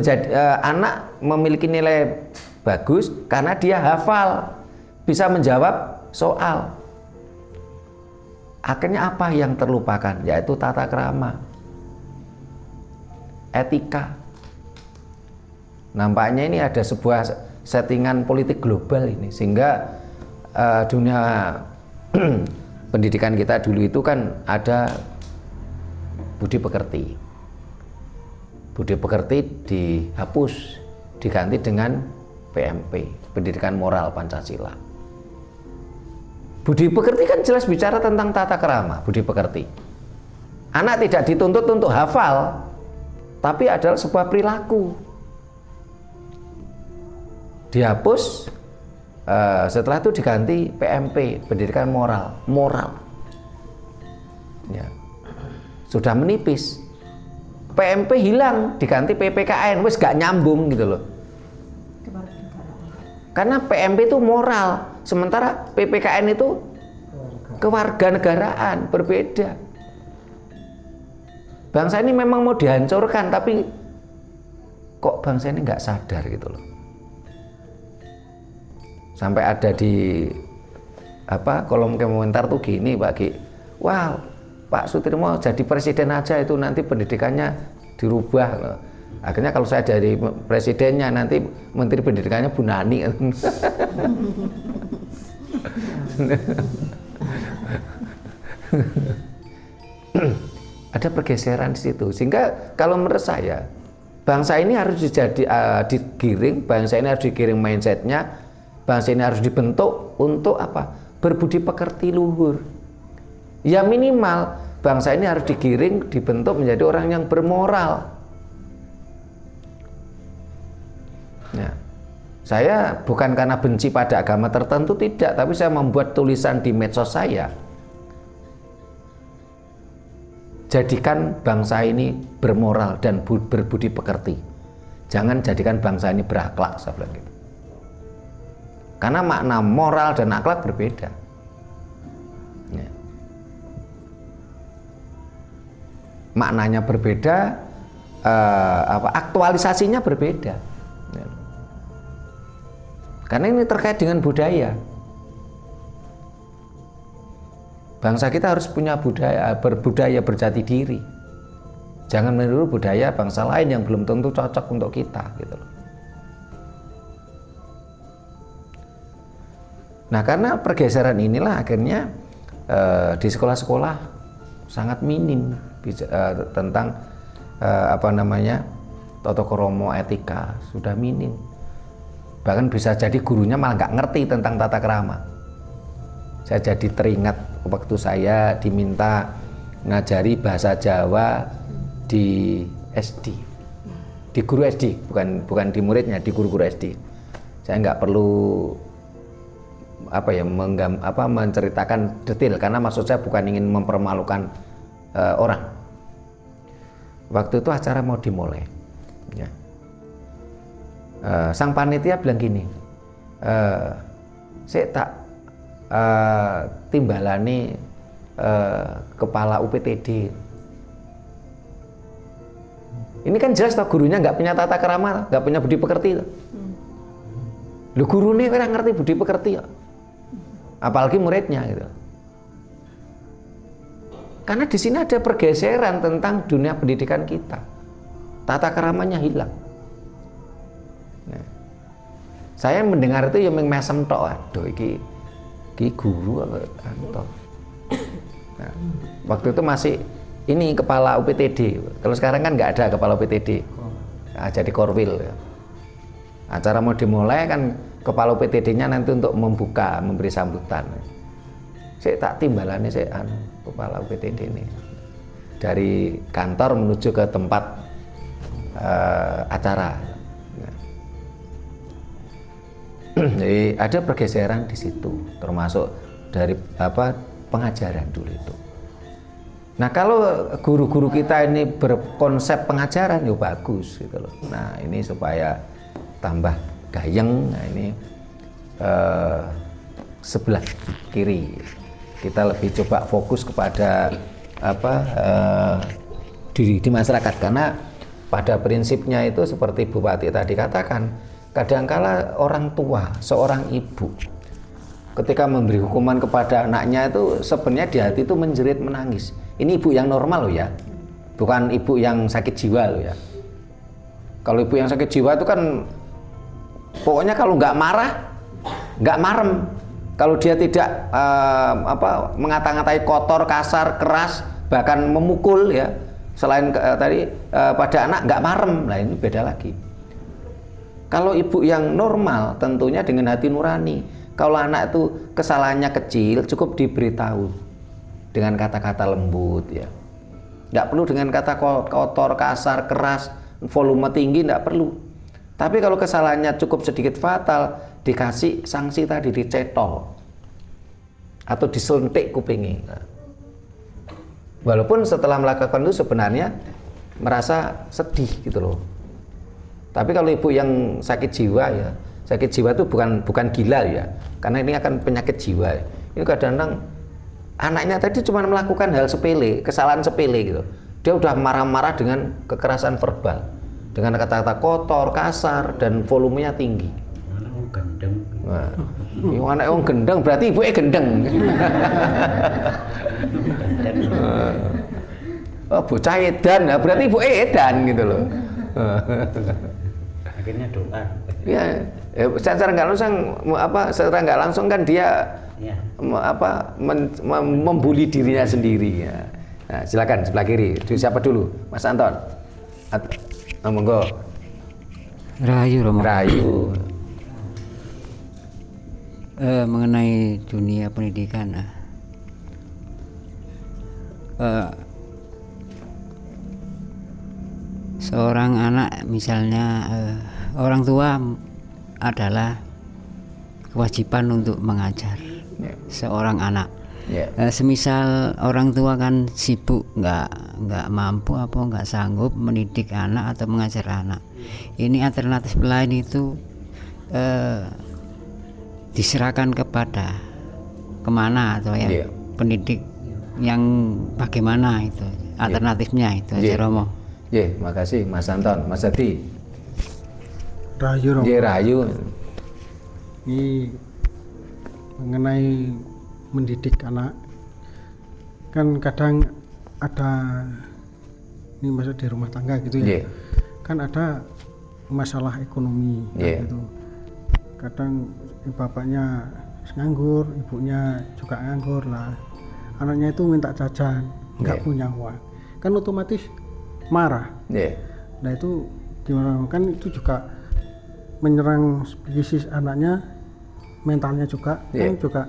memiliki nilai bagus karena dia hafal, bisa menjawab soal. Akhirnya apa yang terlupakan? Yaitu tata krama, etika. Nampaknya ini ada sebuah settingan politik global ini, sehingga dunia pendidikan kita dulu itu kan ada budi pekerti. Budi pekerti dihapus, diganti dengan PMP, Pendidikan Moral Pancasila. Budi pekerti kan jelas bicara tentang tata krama, budi pekerti. Anak tidak dituntut untuk hafal, tapi adalah sebuah perilaku. Dihapus, setelah itu diganti PMP, Pendidikan Moral. Ya. Sudah menipis. PMP hilang, diganti PPKN, wes gak nyambung gitu loh. Karena PMP itu moral, sementara PPKN itu kewarganegaraan, berbeda. Bangsa ini memang mau dihancurkan, tapi kok bangsa ini nggak sadar gitu loh. Sampai ada di kolom komentar tuh gini, Pak Ki, wow, Pak Sutirmo jadi presiden aja itu nanti pendidikannya dirubah. Akhirnya kalau saya jadi presidennya, nanti menteri pendidikannya Bu Nani. Ada pergeseran di situ. Sehingga kalau menurut saya, bangsa ini harus digiring, bangsa ini harus digiring mindsetnya, bangsa ini harus dibentuk untuk apa? Berbudi pekerti luhur. Ya minimal bangsa ini harus digiring, dibentuk menjadi orang yang bermoral. Ya. Saya bukan karena benci pada agama tertentu, tidak, tapi saya membuat tulisan di medsos saya. Jadikan bangsa ini bermoral dan berbudi pekerti. Jangan jadikan bangsa ini berakhlak, saya bilang gitu. Karena makna moral dan akhlak berbeda. Ya. Maknanya berbeda, aktualisasinya berbeda. Ya. Karena ini terkait dengan budaya. Bangsa kita harus punya berbudaya berjati diri. Jangan meniru budaya bangsa lain yang belum tentu cocok untuk kita gitu loh. Nah, karena pergeseran inilah akhirnya di sekolah-sekolah sangat minim tentang tata krama etika, sudah minim. Bahkan bisa jadi gurunya malah nggak ngerti tentang tata krama. Saya jadi teringat waktu saya diminta ngajari bahasa Jawa di SD, di guru SD, bukan di muridnya, di guru-guru SD. Saya nggak perlu menceritakan detail karena maksud saya bukan ingin mempermalukan orang. Waktu itu acara mau dimulai, ya. Sang panitia bilang gini, saya tak timbalani kepala UPTD. Ini kan jelas toh gurunya nggak punya tata krama, nggak punya budi pekerti. Lu guru nih orang ngerti budi pekerti ya. Apalagi muridnya gitu. Karena di sini ada pergeseran tentang dunia pendidikan kita. Tata keramanya hilang. Nah, saya mendengar itu yang mesem tok, aduh iki guru apa kantor. Nah, waktu itu masih ini kepala UPTD. Kalau sekarang kan nggak ada kepala UPTD. Nah, jadi korwil. Ya. Acara mau dimulai kan kepala UPTD-nya nanti untuk membuka, memberi sambutan. Saya tak timbalani saya kepala UPTD ini dari kantor menuju ke tempat acara. Nah. Jadi ada pergeseran di situ, termasuk dari pengajaran dulu itu. Nah, kalau guru-guru kita ini berkonsep pengajaran ya bagus gitu loh. Nah, ini supaya tambah gayeng. Nah, ini sebelah kiri kita lebih coba fokus kepada di masyarakat, karena pada prinsipnya itu seperti Bu Pati tadi katakan, kadangkala orang tua, seorang ibu ketika memberi hukuman kepada anaknya itu sebenarnya di hati itu menjerit, menangis. Ini ibu yang normal loh ya, bukan ibu yang sakit jiwa loh ya. Kalau ibu yang sakit jiwa itu kan pokoknya kalau nggak marah, nggak marem. Kalau dia tidak mengata-ngatai kotor, kasar, keras, bahkan memukul ya, selain tadi pada anak nggak marem, nah ini beda lagi. Kalau ibu yang normal tentunya dengan hati nurani. Kalau anak itu kesalahannya kecil, cukup diberitahu dengan kata-kata lembut ya. Nggak perlu dengan kata kotor, kasar, keras, volume tinggi, nggak perlu. Tapi kalau kesalahannya cukup sedikit fatal, dikasih sanksi tadi, dicetol atau disuntik kupingnya. Nah, walaupun setelah melakukan itu sebenarnya merasa sedih gitu loh. Tapi kalau ibu yang sakit jiwa ya, sakit jiwa itu bukan gila ya, karena ini akan penyakit jiwa. Ini kadang-kadang anaknya tadi cuma melakukan hal sepele, kesalahan sepele gitu. Dia udah marah-marah dengan kekerasan verbal, dengan kata-kata kotor, kasar, dan volumenya tinggi. Anak gendeng. Nah, anak yang gendeng berarti ibunya gendeng. Oh, bocah edan, nah, berarti ibunya edan gitu loh. Akhirnya doa. Ya, secara nggak langsung kan dia Ya. membuli dirinya sendiri ya. Nah, silakan sebelah kiri. Siapa dulu? Mas Anton. Monggo. Rahayu Romo. Rahayu. Mengenai dunia pendidikan, seorang anak misalnya orang tua adalah kewajiban untuk mengajar seorang anak. Semisal orang tua kan sibuk, nggak mampu apa nggak sanggup mendidik anak atau mengajar anak. Ini alternatif lain itu diserahkan kepada kemana atau ya pendidik yang bagaimana itu alternatifnya itu aja Romo. Makasih Mas Anton. Mas Adi. Rahayu Romo. Rahayu. Ini mengenai mendidik anak, kan kadang ada ini masuk di rumah tangga gitu ya. Kan ada masalah ekonomi gitu. Kadang bapaknya nganggur, ibunya juga nganggur lah. Anaknya itu minta jajan, nggak punya uang. Kan otomatis marah. Nah itu gimana? Kan itu juga menyerang psikis anaknya, mentalnya juga, kan juga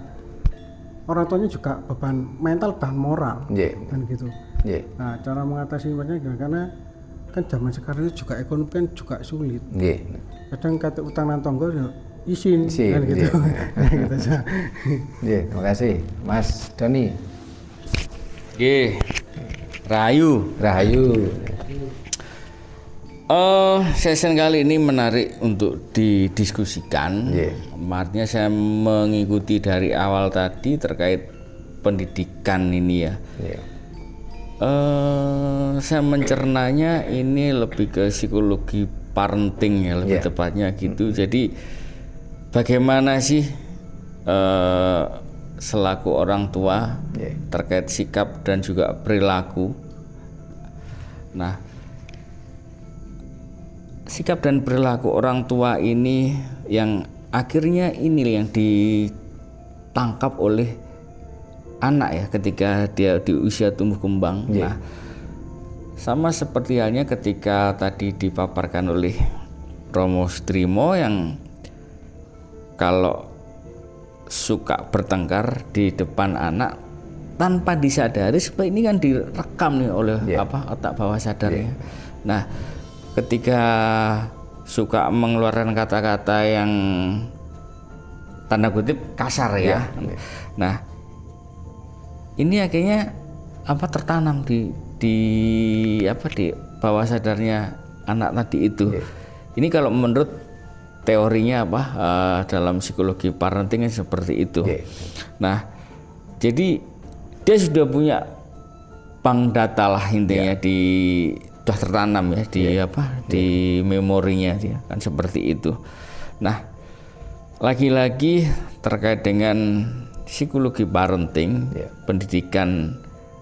orang tuanya juga beban mental dan moral, kan gitu. Nah cara mengatasi gimana? Karena kan zaman sekarang itu juga ekonomi kan juga sulit. Kadang kata utang nang tonggo izin kan gitu. Gitu aja. Terima kasih, Mas Doni. Rahayu. Session kali ini menarik untuk didiskusikan. Artinya saya mengikuti dari awal tadi terkait pendidikan ini ya. Saya mencernanya ini lebih ke psikologi parenting ya, lebih tepatnya gitu. Jadi bagaimana sih selaku orang tua terkait sikap dan juga perilaku. Nah, sikap dan perilaku orang tua ini yang akhirnya ini yang ditangkap oleh anak ya ketika dia di usia tumbuh kembang. Nah, sama seperti halnya ketika tadi dipaparkan oleh Romo Strimo yang kalau suka bertengkar di depan anak tanpa disadari, supaya ini kan direkam nih oleh otak bawah sadarnya. Nah, ketika suka mengeluarkan kata-kata yang tanda kutip kasar ya. Nah, ini akhirnya tertanam di bawah sadarnya anak tadi itu. Ini kalau menurut teorinya dalam psikologi parenting seperti itu. Nah, jadi dia sudah punya bank data lah intinya sudah tertanam ya di memorinya dia kan seperti itu. Nah, lagi-lagi terkait dengan psikologi parenting, pendidikan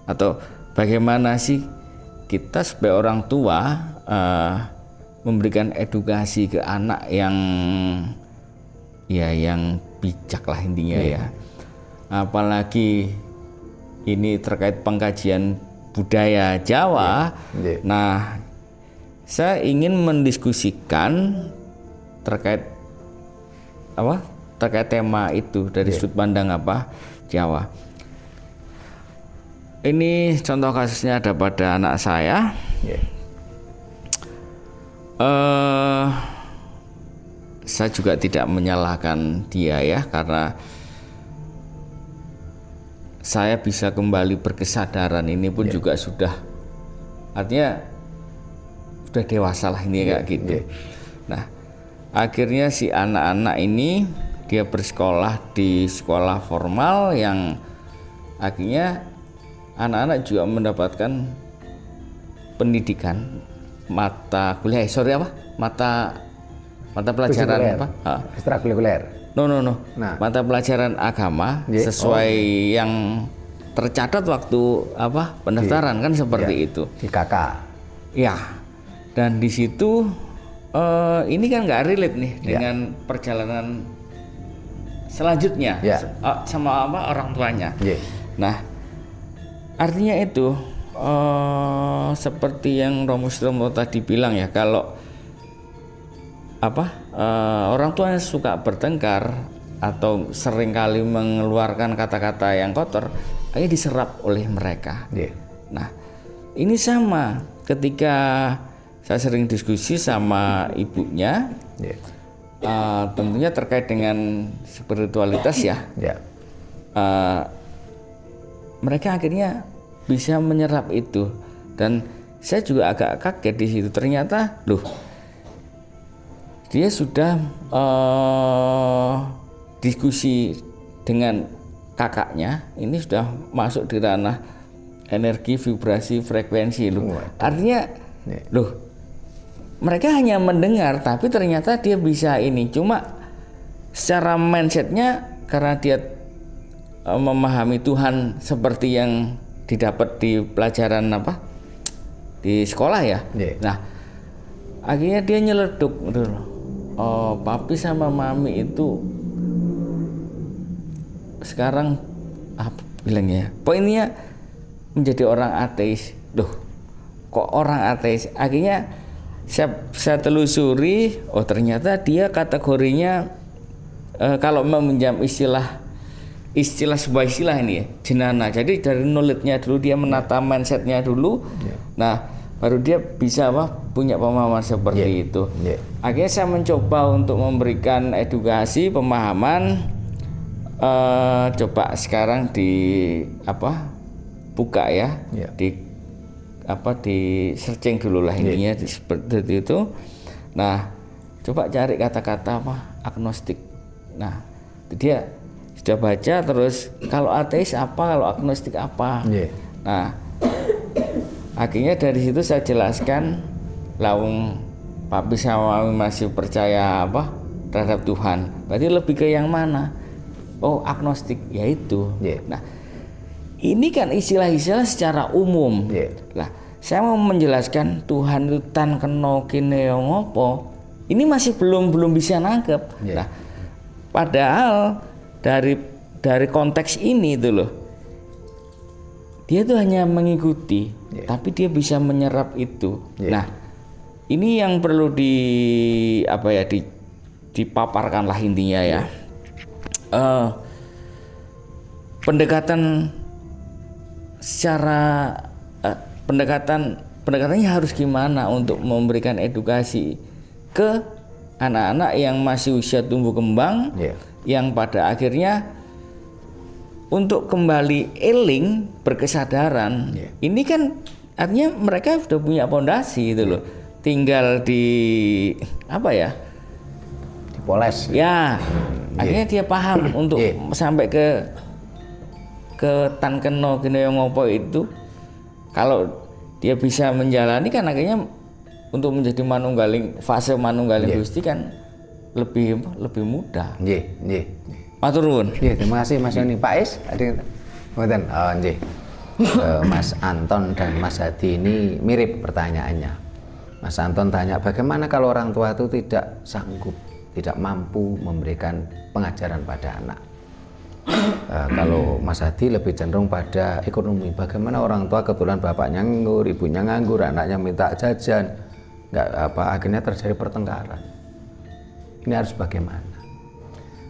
atau bagaimana sih kita sebagai orang tua memberikan edukasi ke anak yang bijak lah intinya ya. Apalagi ini terkait pengkajian budaya Jawa. Nah, saya ingin mendiskusikan terkait tema itu dari sudut pandang Jawa. Ini contoh kasusnya ada pada anak saya. Saya juga tidak menyalahkan dia ya, karena saya bisa kembali berkesadaran ini pun juga sudah, artinya sudah dewasa lah ini kayak gitu. Nah, akhirnya si anak-anak ini dia bersekolah di sekolah formal yang akhirnya anak-anak juga mendapatkan pendidikan mata kuliah mata pelajaran ekstrakurikuler. No. Mata pelajaran agama sesuai yang tercatat waktu pendaftaran kan seperti itu. Di KK. Ya. Dan di situ ini kan nggak relate nih dengan perjalanan selanjutnya sama orang tuanya. Nah, artinya itu seperti yang Romo Strimo tadi bilang ya, kalau orang tua yang suka bertengkar atau seringkali mengeluarkan kata-kata yang kotor, akhirnya diserap oleh mereka. Nah, ini sama ketika saya sering diskusi sama ibunya, tentunya terkait dengan spiritualitas ya. Mereka akhirnya bisa menyerap itu, dan saya juga agak kaget di situ. Ternyata, dia sudah diskusi dengan kakaknya, ini sudah masuk di ranah energi, vibrasi, frekuensi Artinya, mereka hanya mendengar, tapi ternyata dia bisa ini. Cuma secara mindsetnya, karena dia memahami Tuhan seperti yang didapat di pelajaran apa di sekolah ya. Nah akhirnya dia nyeleduk gitu loh. Oh, papi sama mami itu sekarang apa bilangnya? Poinnya menjadi orang ateis. Duh, kok orang ateis? Akhirnya saya telusuri, oh ternyata dia kategorinya kalau meminjam istilah sebuah istilah ini ya, jenana. Jadi dari knowledge-nya dulu dia menata mindset-nya dulu. Nah, baru dia bisa punya pemahaman seperti itu. Akhirnya saya mencoba untuk memberikan edukasi, pemahaman. Coba sekarang buka ya, di searching dulu lah intinya seperti itu. Nah, coba cari kata-kata agnostik. Nah, dia sudah baca, terus kalau ateis apa, kalau agnostik apa. Nah, akhirnya dari situ saya jelaskan, lawung papi sama mami masih percaya terhadap Tuhan. Berarti lebih ke yang mana? Oh, agnostik, yaitu. Nah, ini kan istilah-istilah secara umum. Lah, saya mau menjelaskan Tuhan itu tan keno kine ngopo. Ini masih belum bisa nangkep. Nah, padahal dari konteks ini itu loh, dia tuh hanya mengikuti, tapi dia bisa menyerap itu. Nah, ini yang perlu dipaparkan lah intinya ya. Pendekatan secara pendekatannya harus gimana untuk memberikan edukasi ke anak-anak yang masih usia tumbuh kembang, yang pada akhirnya untuk kembali eling, berkesadaran. Ini kan artinya mereka sudah punya fondasi itu loh, tinggal dipoles ya. Akhirnya dia paham untuk sampai ke tan keno kene ngopo itu. Kalau dia bisa menjalani kan akhirnya untuk menjadi fase manunggaling Gusti kan lebih mudah. Matur nuwun. Terima kasih Mas Yoni. Pak Is, mboten. Mas Anton dan Mas Hadi ini mirip pertanyaannya. Mas Anton tanya, bagaimana kalau orang tua itu tidak sanggup, tidak mampu memberikan pengajaran pada anak? Kalau Mas Hadi lebih cenderung pada ekonomi. Bagaimana orang tua kebetulan bapaknya nganggur, ibunya nganggur, anaknya minta jajan, akhirnya terjadi pertengkaran. Ini harus bagaimana?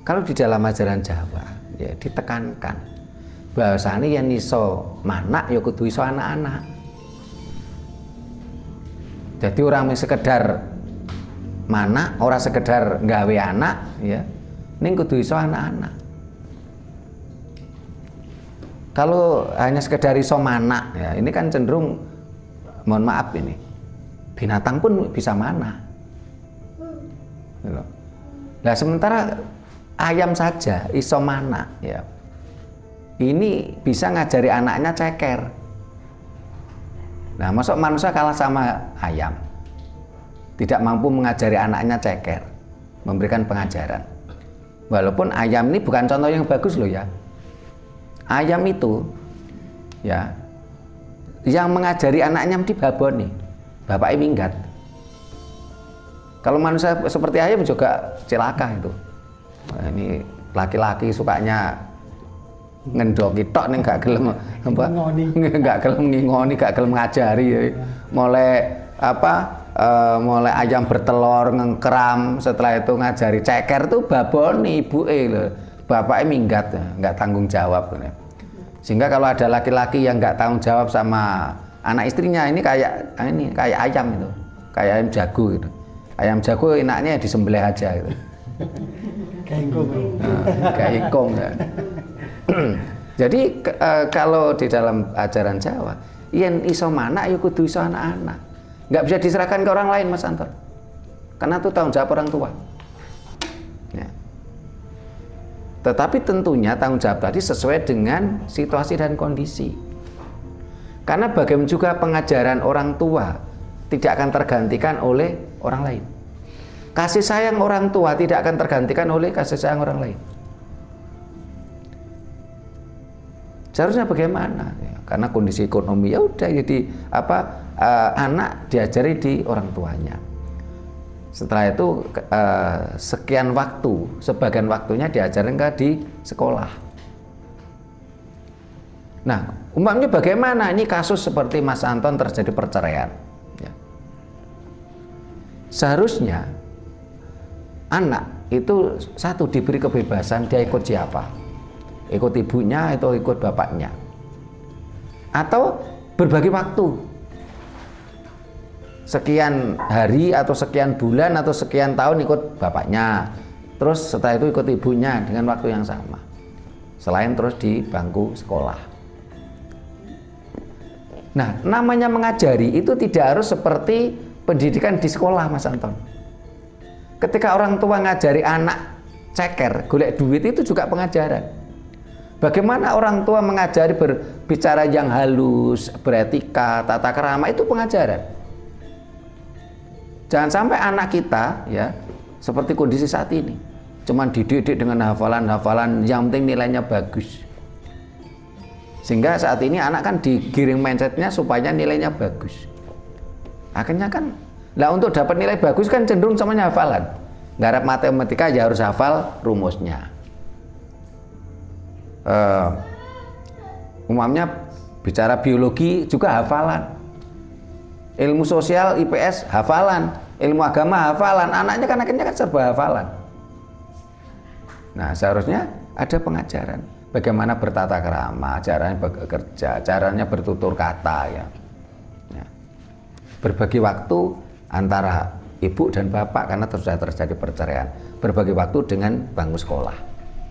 Kalau di dalam ajaran Jawa ya ditekankan bahwasanya yang iso manak ya kudu iso anak-anak. Jadi orang sekedar manak, orang sekedar nggawe anak ya, ning kudu iso anak-anak. Kalau hanya sekedar iso manak ya, ini kan cenderung, mohon maaf ini, binatang pun bisa mana. Nah, sementara ayam saja iso mana ya, ini bisa ngajari anaknya ceker. Nah, masuk manusia kalah sama ayam, tidak mampu mengajari anaknya ceker, memberikan pengajaran. Walaupun ayam ini bukan contoh yang bagus loh ya. Ayam itu ya yang mengajari anaknya di babon nih, bapaknya minggat. Kalau manusia seperti ayam juga celaka itu. Nah, ini laki-laki sukanya ngendoki tok nih, nggak gelem nggak gelem ngingoni, nggak gelem ngajari. Mulai mulai ayam bertelur ngengkeram, setelah itu ngajari ceker tuh babon nih ibu bapaknya minggat, nggak tanggung jawab. Sehingga kalau ada laki-laki yang nggak tanggung jawab sama anak istrinya, ini kayak ayam itu, kayak ayam jago gitu. Ayam jago enaknya disembelih aja gitu. Kayak ingkung ya. Jadi kalau di dalam ajaran Jawa, yen iso manak ya kudu iso anak-anak. Nggak bisa diserahkan ke orang lain, Mas Anton. Karena itu tanggung jawab orang tua. Ya. Tetapi tentunya tanggung jawab tadi sesuai dengan situasi dan kondisi. Karena bagaimana juga pengajaran orang tua tidak akan tergantikan oleh orang lain. Kasih sayang orang tua tidak akan tergantikan oleh kasih sayang orang lain. Seharusnya bagaimana? karena kondisi ekonomi ya udah jadi anak diajari di orang tuanya. Setelah itu sekian waktu, sebagian waktunya diajarin di sekolah. Nah, umpamanya bagaimana ini kasus seperti Mas Anton terjadi perceraian ya. Seharusnya anak itu satu diberi kebebasan, dia ikut siapa, ikut ibunya atau ikut bapaknya, atau berbagi waktu sekian hari atau sekian bulan atau sekian tahun ikut bapaknya, terus setelah itu ikut ibunya dengan waktu yang sama, selain terus di bangku sekolah. Nah, namanya mengajari itu tidak harus seperti pendidikan di sekolah, Mas Anton. Ketika orang tua ngajari anak ceker, golek duit, itu juga pengajaran. Bagaimana orang tua mengajari berbicara yang halus, beretika, tata krama, itu pengajaran. Jangan sampai anak kita ya seperti kondisi saat ini, cuman dididik dengan hafalan-hafalan, yang penting nilainya bagus. Sehingga saat ini anak kan digiring mindsetnya supaya nilainya bagus. Akhirnya kan, lah untuk dapat nilai bagus kan cenderung semuanya hafalan. Garap matematika ya harus hafal rumusnya. Umumnya bicara biologi juga hafalan, ilmu sosial IPS hafalan, ilmu agama hafalan, anaknya kan serba hafalan. Nah, seharusnya ada pengajaran bagaimana bertata krama, caranya bekerja, caranya bertutur kata ya. Berbagi waktu antara ibu dan bapak karena sudah terjadi perceraian, berbagi waktu dengan bangku sekolah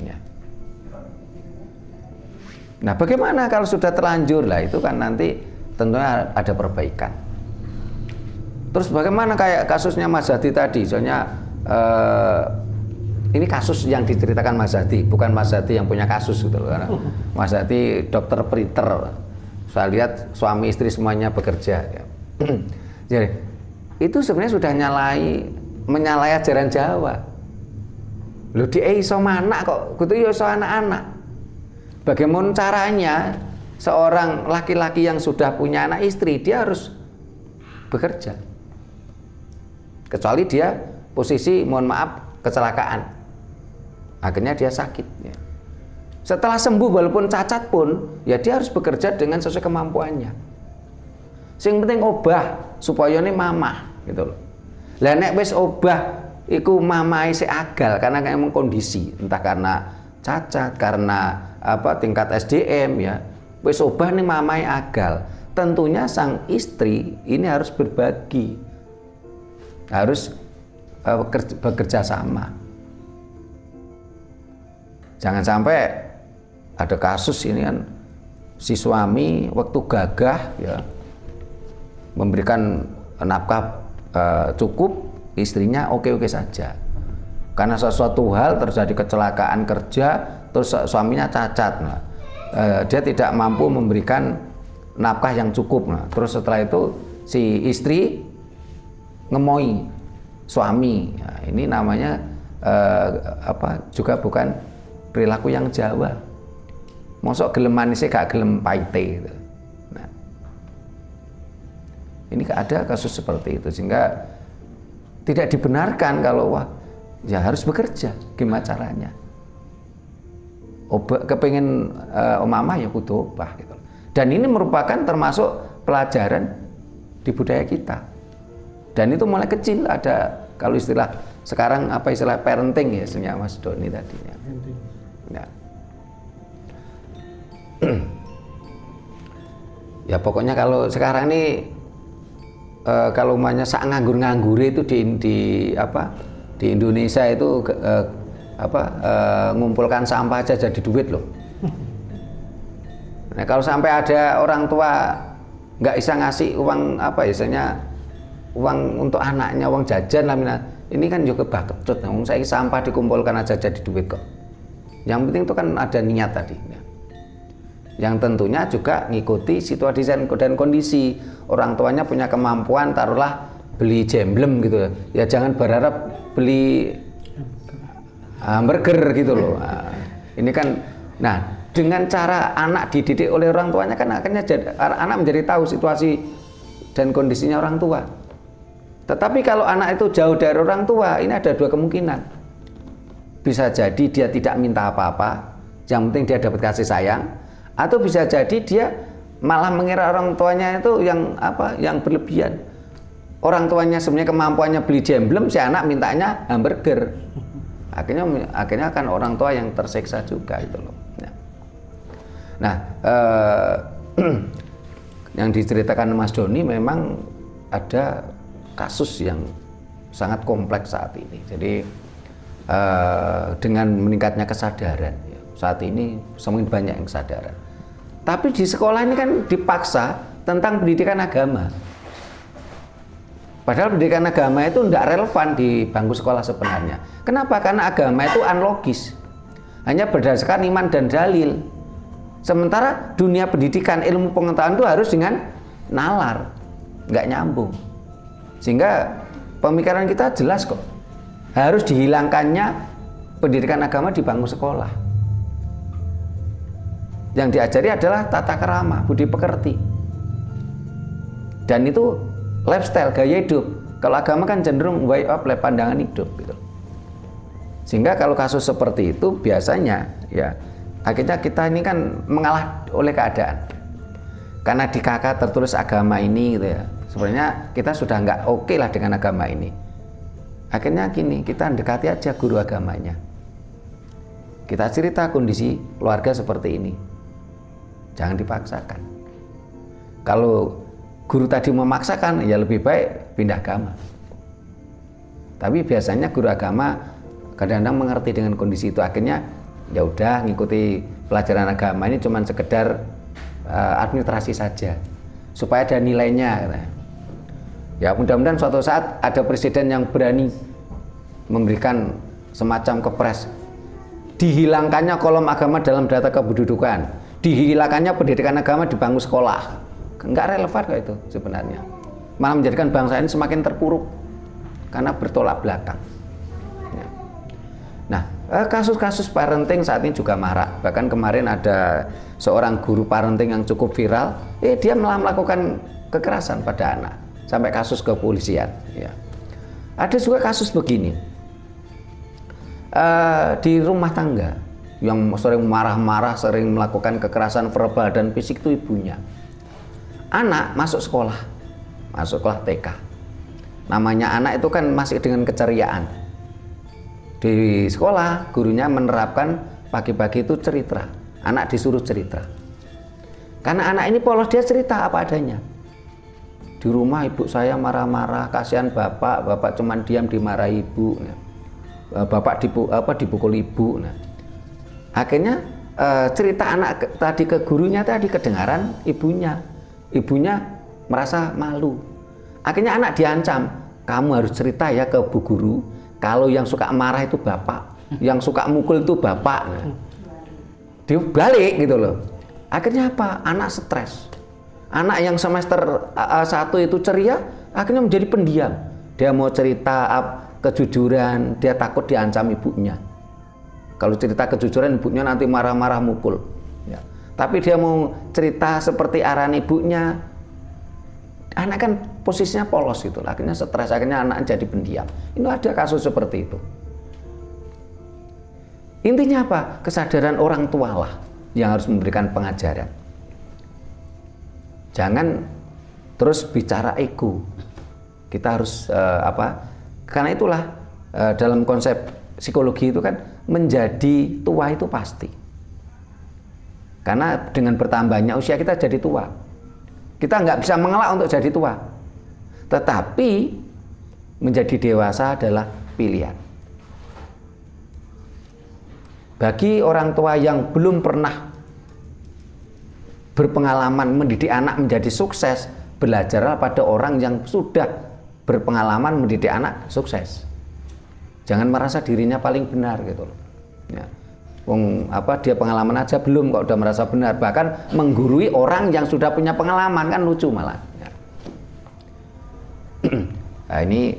ya. Nah, bagaimana kalau sudah terlanjur? Lah itu kan nanti tentunya ada perbaikan. Terus bagaimana kayak kasusnya Mas Hadi tadi? Soalnya ini kasus yang diceritakan Mas Hadi, bukan Mas Hadi yang punya kasus gitu loh. Karena Mas Hadi dokter printer. Saya lihat suami istri semuanya bekerja ya. Jadi itu sebenarnya sudah menyalahi ajaran Jawa. Loh, dia iso mana kok? Kudu iso anak-anak. Bagaimana caranya seorang laki-laki yang sudah punya anak istri, dia harus bekerja. Kecuali dia posisi, mohon maaf, kecelakaan. Akhirnya dia sakit. Ya. Setelah sembuh walaupun cacat pun, ya dia harus bekerja dengan sesuai kemampuannya. Sing penting obah supaya ini mamah gitu loh. Lah nek wis obah iku mamahe sik agal karena emang kondisi, entah karena cacat, karena tingkat SDM ya, wis obah nih mamai agal. Tentunya sang istri ini harus berbagi, harus bekerja sama. Jangan sampai ada kasus ini kan, si suami waktu gagah ya memberikan nafkah cukup, istrinya oke-oke saja. Karena sesuatu hal terjadi kecelakaan kerja, terus suaminya cacat, nah, dia tidak mampu memberikan nafkah yang cukup. Nah, terus setelah itu si istri ngemoi suami. Nah, ini namanya juga bukan perilaku yang Jawa. Mosok gelem manisnya gak gelem paite. Gitu. Nah, ini ada kasus seperti itu sehingga tidak dibenarkan kalau ya harus bekerja. Gimana caranya? Kepengen mama ya kudu obah gitu. Dan ini merupakan termasuk pelajaran di budaya kita. Dan itu mulai kecil ada, kalau istilah sekarang istilah parenting ya, istilahnya Mas Doni tadinya. Ya. Ya pokoknya kalau sekarang ini kalau umumnya sak nganggur-nganggur itu di Indonesia itu ngumpulkan sampah aja jadi duit loh. Nah, kalau sampai ada orang tua nggak bisa ngasih uang uang untuk anaknya, uang jajan lah, ini kan juga baketut. Nah, saya sampah dikumpulkan aja jadi duit kok. Yang penting itu kan ada niat tadi. Yang tentunya juga ngikuti situasi dan kondisi. Orang tuanya punya kemampuan, taruhlah beli jemblem gitu ya, jangan berharap beli hamburger gitu loh. Nah, ini kan, nah dengan cara anak dididik oleh orang tuanya kan akhirnya anak menjadi tahu situasi dan kondisinya orang tua. Tetapi kalau anak itu jauh dari orang tua, ini ada dua kemungkinan. Bisa jadi dia tidak minta apa-apa, yang penting dia dapat kasih sayang, atau bisa jadi dia malah mengira orang tuanya itu yang berlebihan. Orang tuanya sebenarnya kemampuannya beli jemblem, si anak mintanya hamburger. Akhirnya kan orang tua yang tersiksa juga itu loh. Nah, yang diceritakan Mas Doni memang ada kasus yang sangat kompleks saat ini. Jadi dengan meningkatnya kesadaran, saat ini semakin banyak yang kesadaran. Tapi di sekolah ini kan dipaksa tentang pendidikan agama. Padahal pendidikan agama itu tidak relevan di bangku sekolah sebenarnya. Kenapa? Karena agama itu unlogis, hanya berdasarkan iman dan dalil. Sementara dunia pendidikan, ilmu pengetahuan itu harus dengan nalar, nggak nyambung. Sehingga pemikiran kita jelas kok, harus dihilangkannya pendidikan agama di bangku sekolah. Yang diajari adalah tata krama, budi pekerti, dan itu lifestyle, gaya hidup. Kalau agama kan cenderung way of life, pandangan hidup gitu. Sehingga kalau kasus seperti itu biasanya ya akhirnya kita ini kan mengalah oleh keadaan. Karena di KK tertulis agama ini gitu ya. Sebenarnya kita sudah nggak oke lah dengan agama ini. Akhirnya gini, kita dekati aja guru agamanya. Kita cerita kondisi keluarga seperti ini. Jangan dipaksakan. Kalau guru tadi memaksakan, ya lebih baik pindah agama. Tapi biasanya guru agama kadang-kadang mengerti dengan kondisi itu. Akhirnya ya udah ngikuti pelajaran agama ini cuman sekedar administrasi saja, supaya ada nilainya. Ya mudah-mudahan suatu saat ada presiden yang berani memberikan semacam kepres, dihilangkannya kolom agama dalam data kependudukan, dihilangkannya pendidikan agama di bangku sekolah. Nggak relevan kok itu sebenarnya, malah menjadikan bangsa ini semakin terpuruk karena bertolak belakang. Nah, kasus-kasus parenting saat ini juga marak. Bahkan kemarin ada seorang guru parenting yang cukup viral, dia malah melakukan kekerasan pada anak, sampai kasus kepolisian. Ya. Ada juga kasus begini, di rumah tangga yang sering marah-marah, sering melakukan kekerasan verbal dan fisik itu ibunya. Anak masuk sekolah TK. Namanya anak itu kan masih dengan keceriaan. Di sekolah gurunya menerapkan pagi-pagi itu cerita, anak disuruh cerita. Karena anak ini polos, dia cerita apa adanya. Di rumah ibu saya marah-marah, kasihan bapak cuman diam dimarahi ibu. Bapak dipukul ibu. Nah, akhirnya cerita anak tadi ke gurunya tadi kedengaran ibunya merasa malu. Akhirnya anak diancam, kamu harus cerita ya ke bu guru. Kalau yang suka marah itu bapak, yang suka mukul itu bapak. Nah, dia balik gitu loh. Akhirnya apa? Anak stres. Anak yang semester 1 itu ceria, akhirnya menjadi pendiam. Dia mau cerita kejujuran, dia takut diancam ibunya. Kalau cerita kejujuran, ibunya nanti marah-marah mukul. Ya. Tapi dia mau cerita seperti arahan ibunya, anak kan posisinya polos gitu, akhirnya stres, akhirnya anak jadi pendiam. Ini ada kasus seperti itu. Intinya apa? Kesadaran orang tua lah yang harus memberikan pengajaran. Jangan terus bicara ego. Kita harus karena itulah dalam konsep psikologi itu kan menjadi tua itu pasti. Karena dengan bertambahnya usia kita jadi tua. Kita nggak bisa mengelak untuk jadi tua. Tetapi menjadi dewasa adalah pilihan. Bagi orang tua yang belum pernah berpengalaman mendidik anak menjadi sukses, belajarlah pada orang yang sudah berpengalaman mendidik anak sukses. Jangan merasa dirinya paling benar gitu loh. Ya. Dia pengalaman aja belum kok udah merasa benar, bahkan menggurui orang yang sudah punya pengalaman, kan lucu malah. Ya. Nah, ini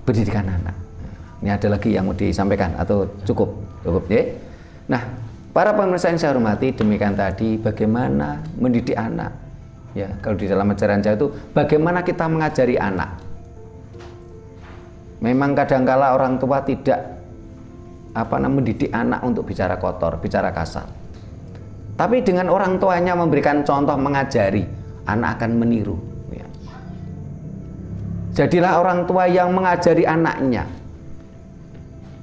pendidikan anak. Ini ada lagi yang mau disampaikan atau cukup ya? Nah, Para pemirsa yang saya hormati, demikian tadi bagaimana mendidik anak. Ya, kalau di dalam ajaran Jawa itu bagaimana kita mengajari anak. Memang kadangkala orang tua tidak mendidik anak untuk bicara kotor, bicara kasar. Tapi dengan orang tuanya memberikan contoh mengajari, anak akan meniru. Ya. Jadilah orang tua yang mengajari anaknya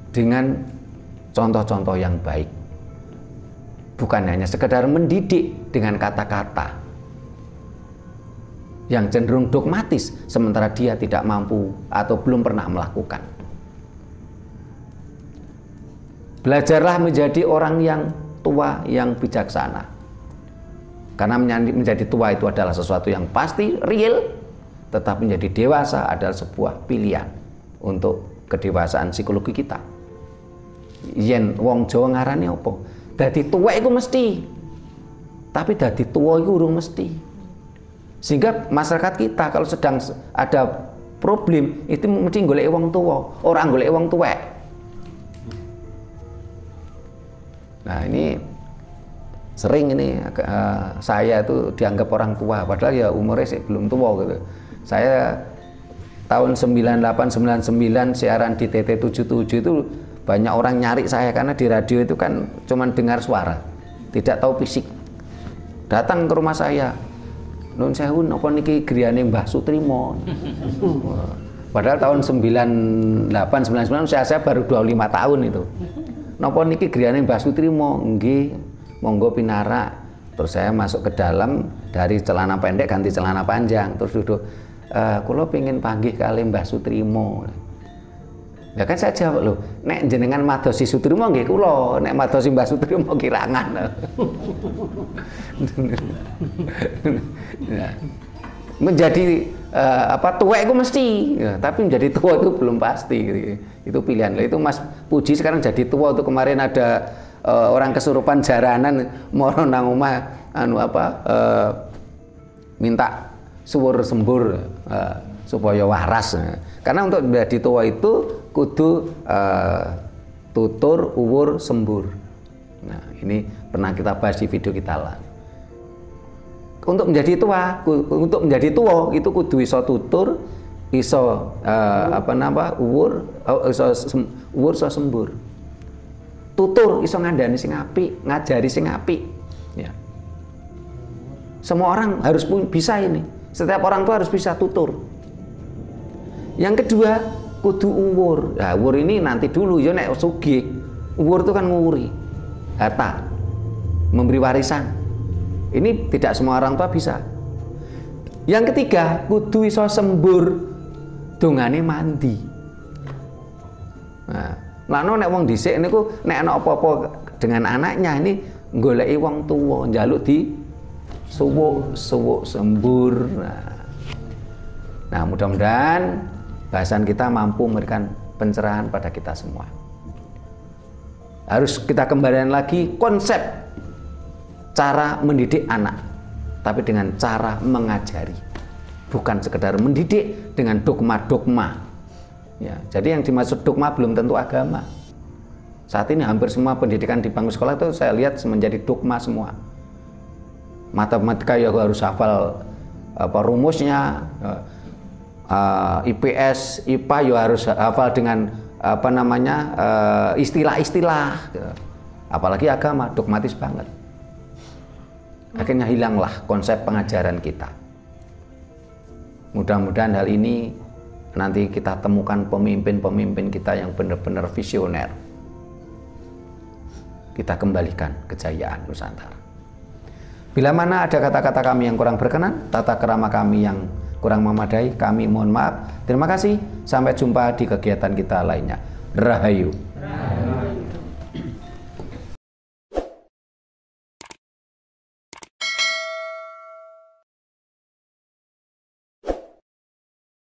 dengan contoh-contoh yang baik. Bukan hanya sekedar mendidik dengan kata-kata yang cenderung dogmatis, sementara dia tidak mampu atau belum pernah melakukan. Belajarlah menjadi orang yang tua yang bijaksana. Karena menjadi tua itu adalah sesuatu yang pasti, real, tetapi menjadi dewasa adalah sebuah pilihan untuk kedewasaan psikologi kita. Yen wong Jawa ngarani apa? Dadi tuwa iku mesti. Tapi dadi tuwa iku urung mesti. Sehingga masyarakat kita kalau sedang ada problem itu mesti golek wong tuwa, ora golek wong tuwek. Nah, ini sering ini saya itu dianggap orang tua padahal ya umurnya sih belum tua gitu. Saya tahun 98 99 siaran di TT77 itu banyak orang nyari saya karena di radio itu kan cuman dengar suara, tidak tahu fisik. Datang ke rumah saya, nun sewu napa niki griyane Mbah Sutrimo. Padahal tahun 98 99 saya baru 25 tahun itu. Napa niki griyane Mbah Sutrimo? Nggih, monggo pinarak. Terus saya masuk ke dalam, dari celana pendek ganti celana panjang, terus duduk, kula pengen panggih kali Mbah Sutrimo. Ya kan saya jawab, loh, nek jenengan madosi Sutrimo nggih kula, nek madosi Mbah Sutrimo kirangan. Ya. Menjadi tuwek itu mesti, ya, tapi menjadi tua itu belum pasti. Gitu. Itu pilihan. Itu Mas Puji sekarang jadi tua. Untuk kemarin ada orang kesurupan jaranan moro nang omah minta suwur sembur supaya waras. Karena untuk menjadi tua itu kudu tutur uwur sembur. Nah, ini pernah kita bahas di video kita lah. Untuk menjadi tua itu kudu iso tutur, iso uwur, iso sembur. Tutur iso ngandani sing apik, ngajari sing apik. Ya. Semua orang harus bisa ini. Setiap orang tua harus bisa tutur. Yang kedua, kudu uwur. Nah, uwur ini nanti dulu ya nek sugih. Uwur itu kan nguri harta, memberi warisan. Ini tidak semua orang tua bisa. Yang ketiga, kudu iso sembur, dongane mandi. Nah, nek wong dhisik niku nek ana apa-apa dengan anaknya ini goleki wong tuwa, njaluk di suwuk sembur. Nah, mudah-mudahan bahasan kita mampu memberikan pencerahan pada kita semua. Harus kita kembalikan lagi konsep cara mendidik anak, tapi dengan cara mengajari, bukan sekedar mendidik dengan dogma-dogma. Ya, jadi yang dimaksud dogma belum tentu agama. Saat ini hampir semua pendidikan di bangku sekolah itu saya lihat menjadi dogma semua. Matematika ya harus hafal rumusnya, IPS, IPA ya harus hafal dengan istilah-istilah. Apalagi agama dogmatis banget. Akhirnya hilanglah konsep pengajaran kita. Mudah-mudahan hal ini nanti kita temukan pemimpin-pemimpin kita yang benar-benar visioner. Kita kembalikan kejayaan Nusantara. Bila mana ada kata-kata kami yang kurang berkenan, tata krama kami yang kurang memadai, kami mohon maaf. Terima kasih. Sampai jumpa di kegiatan kita lainnya. Rahayu.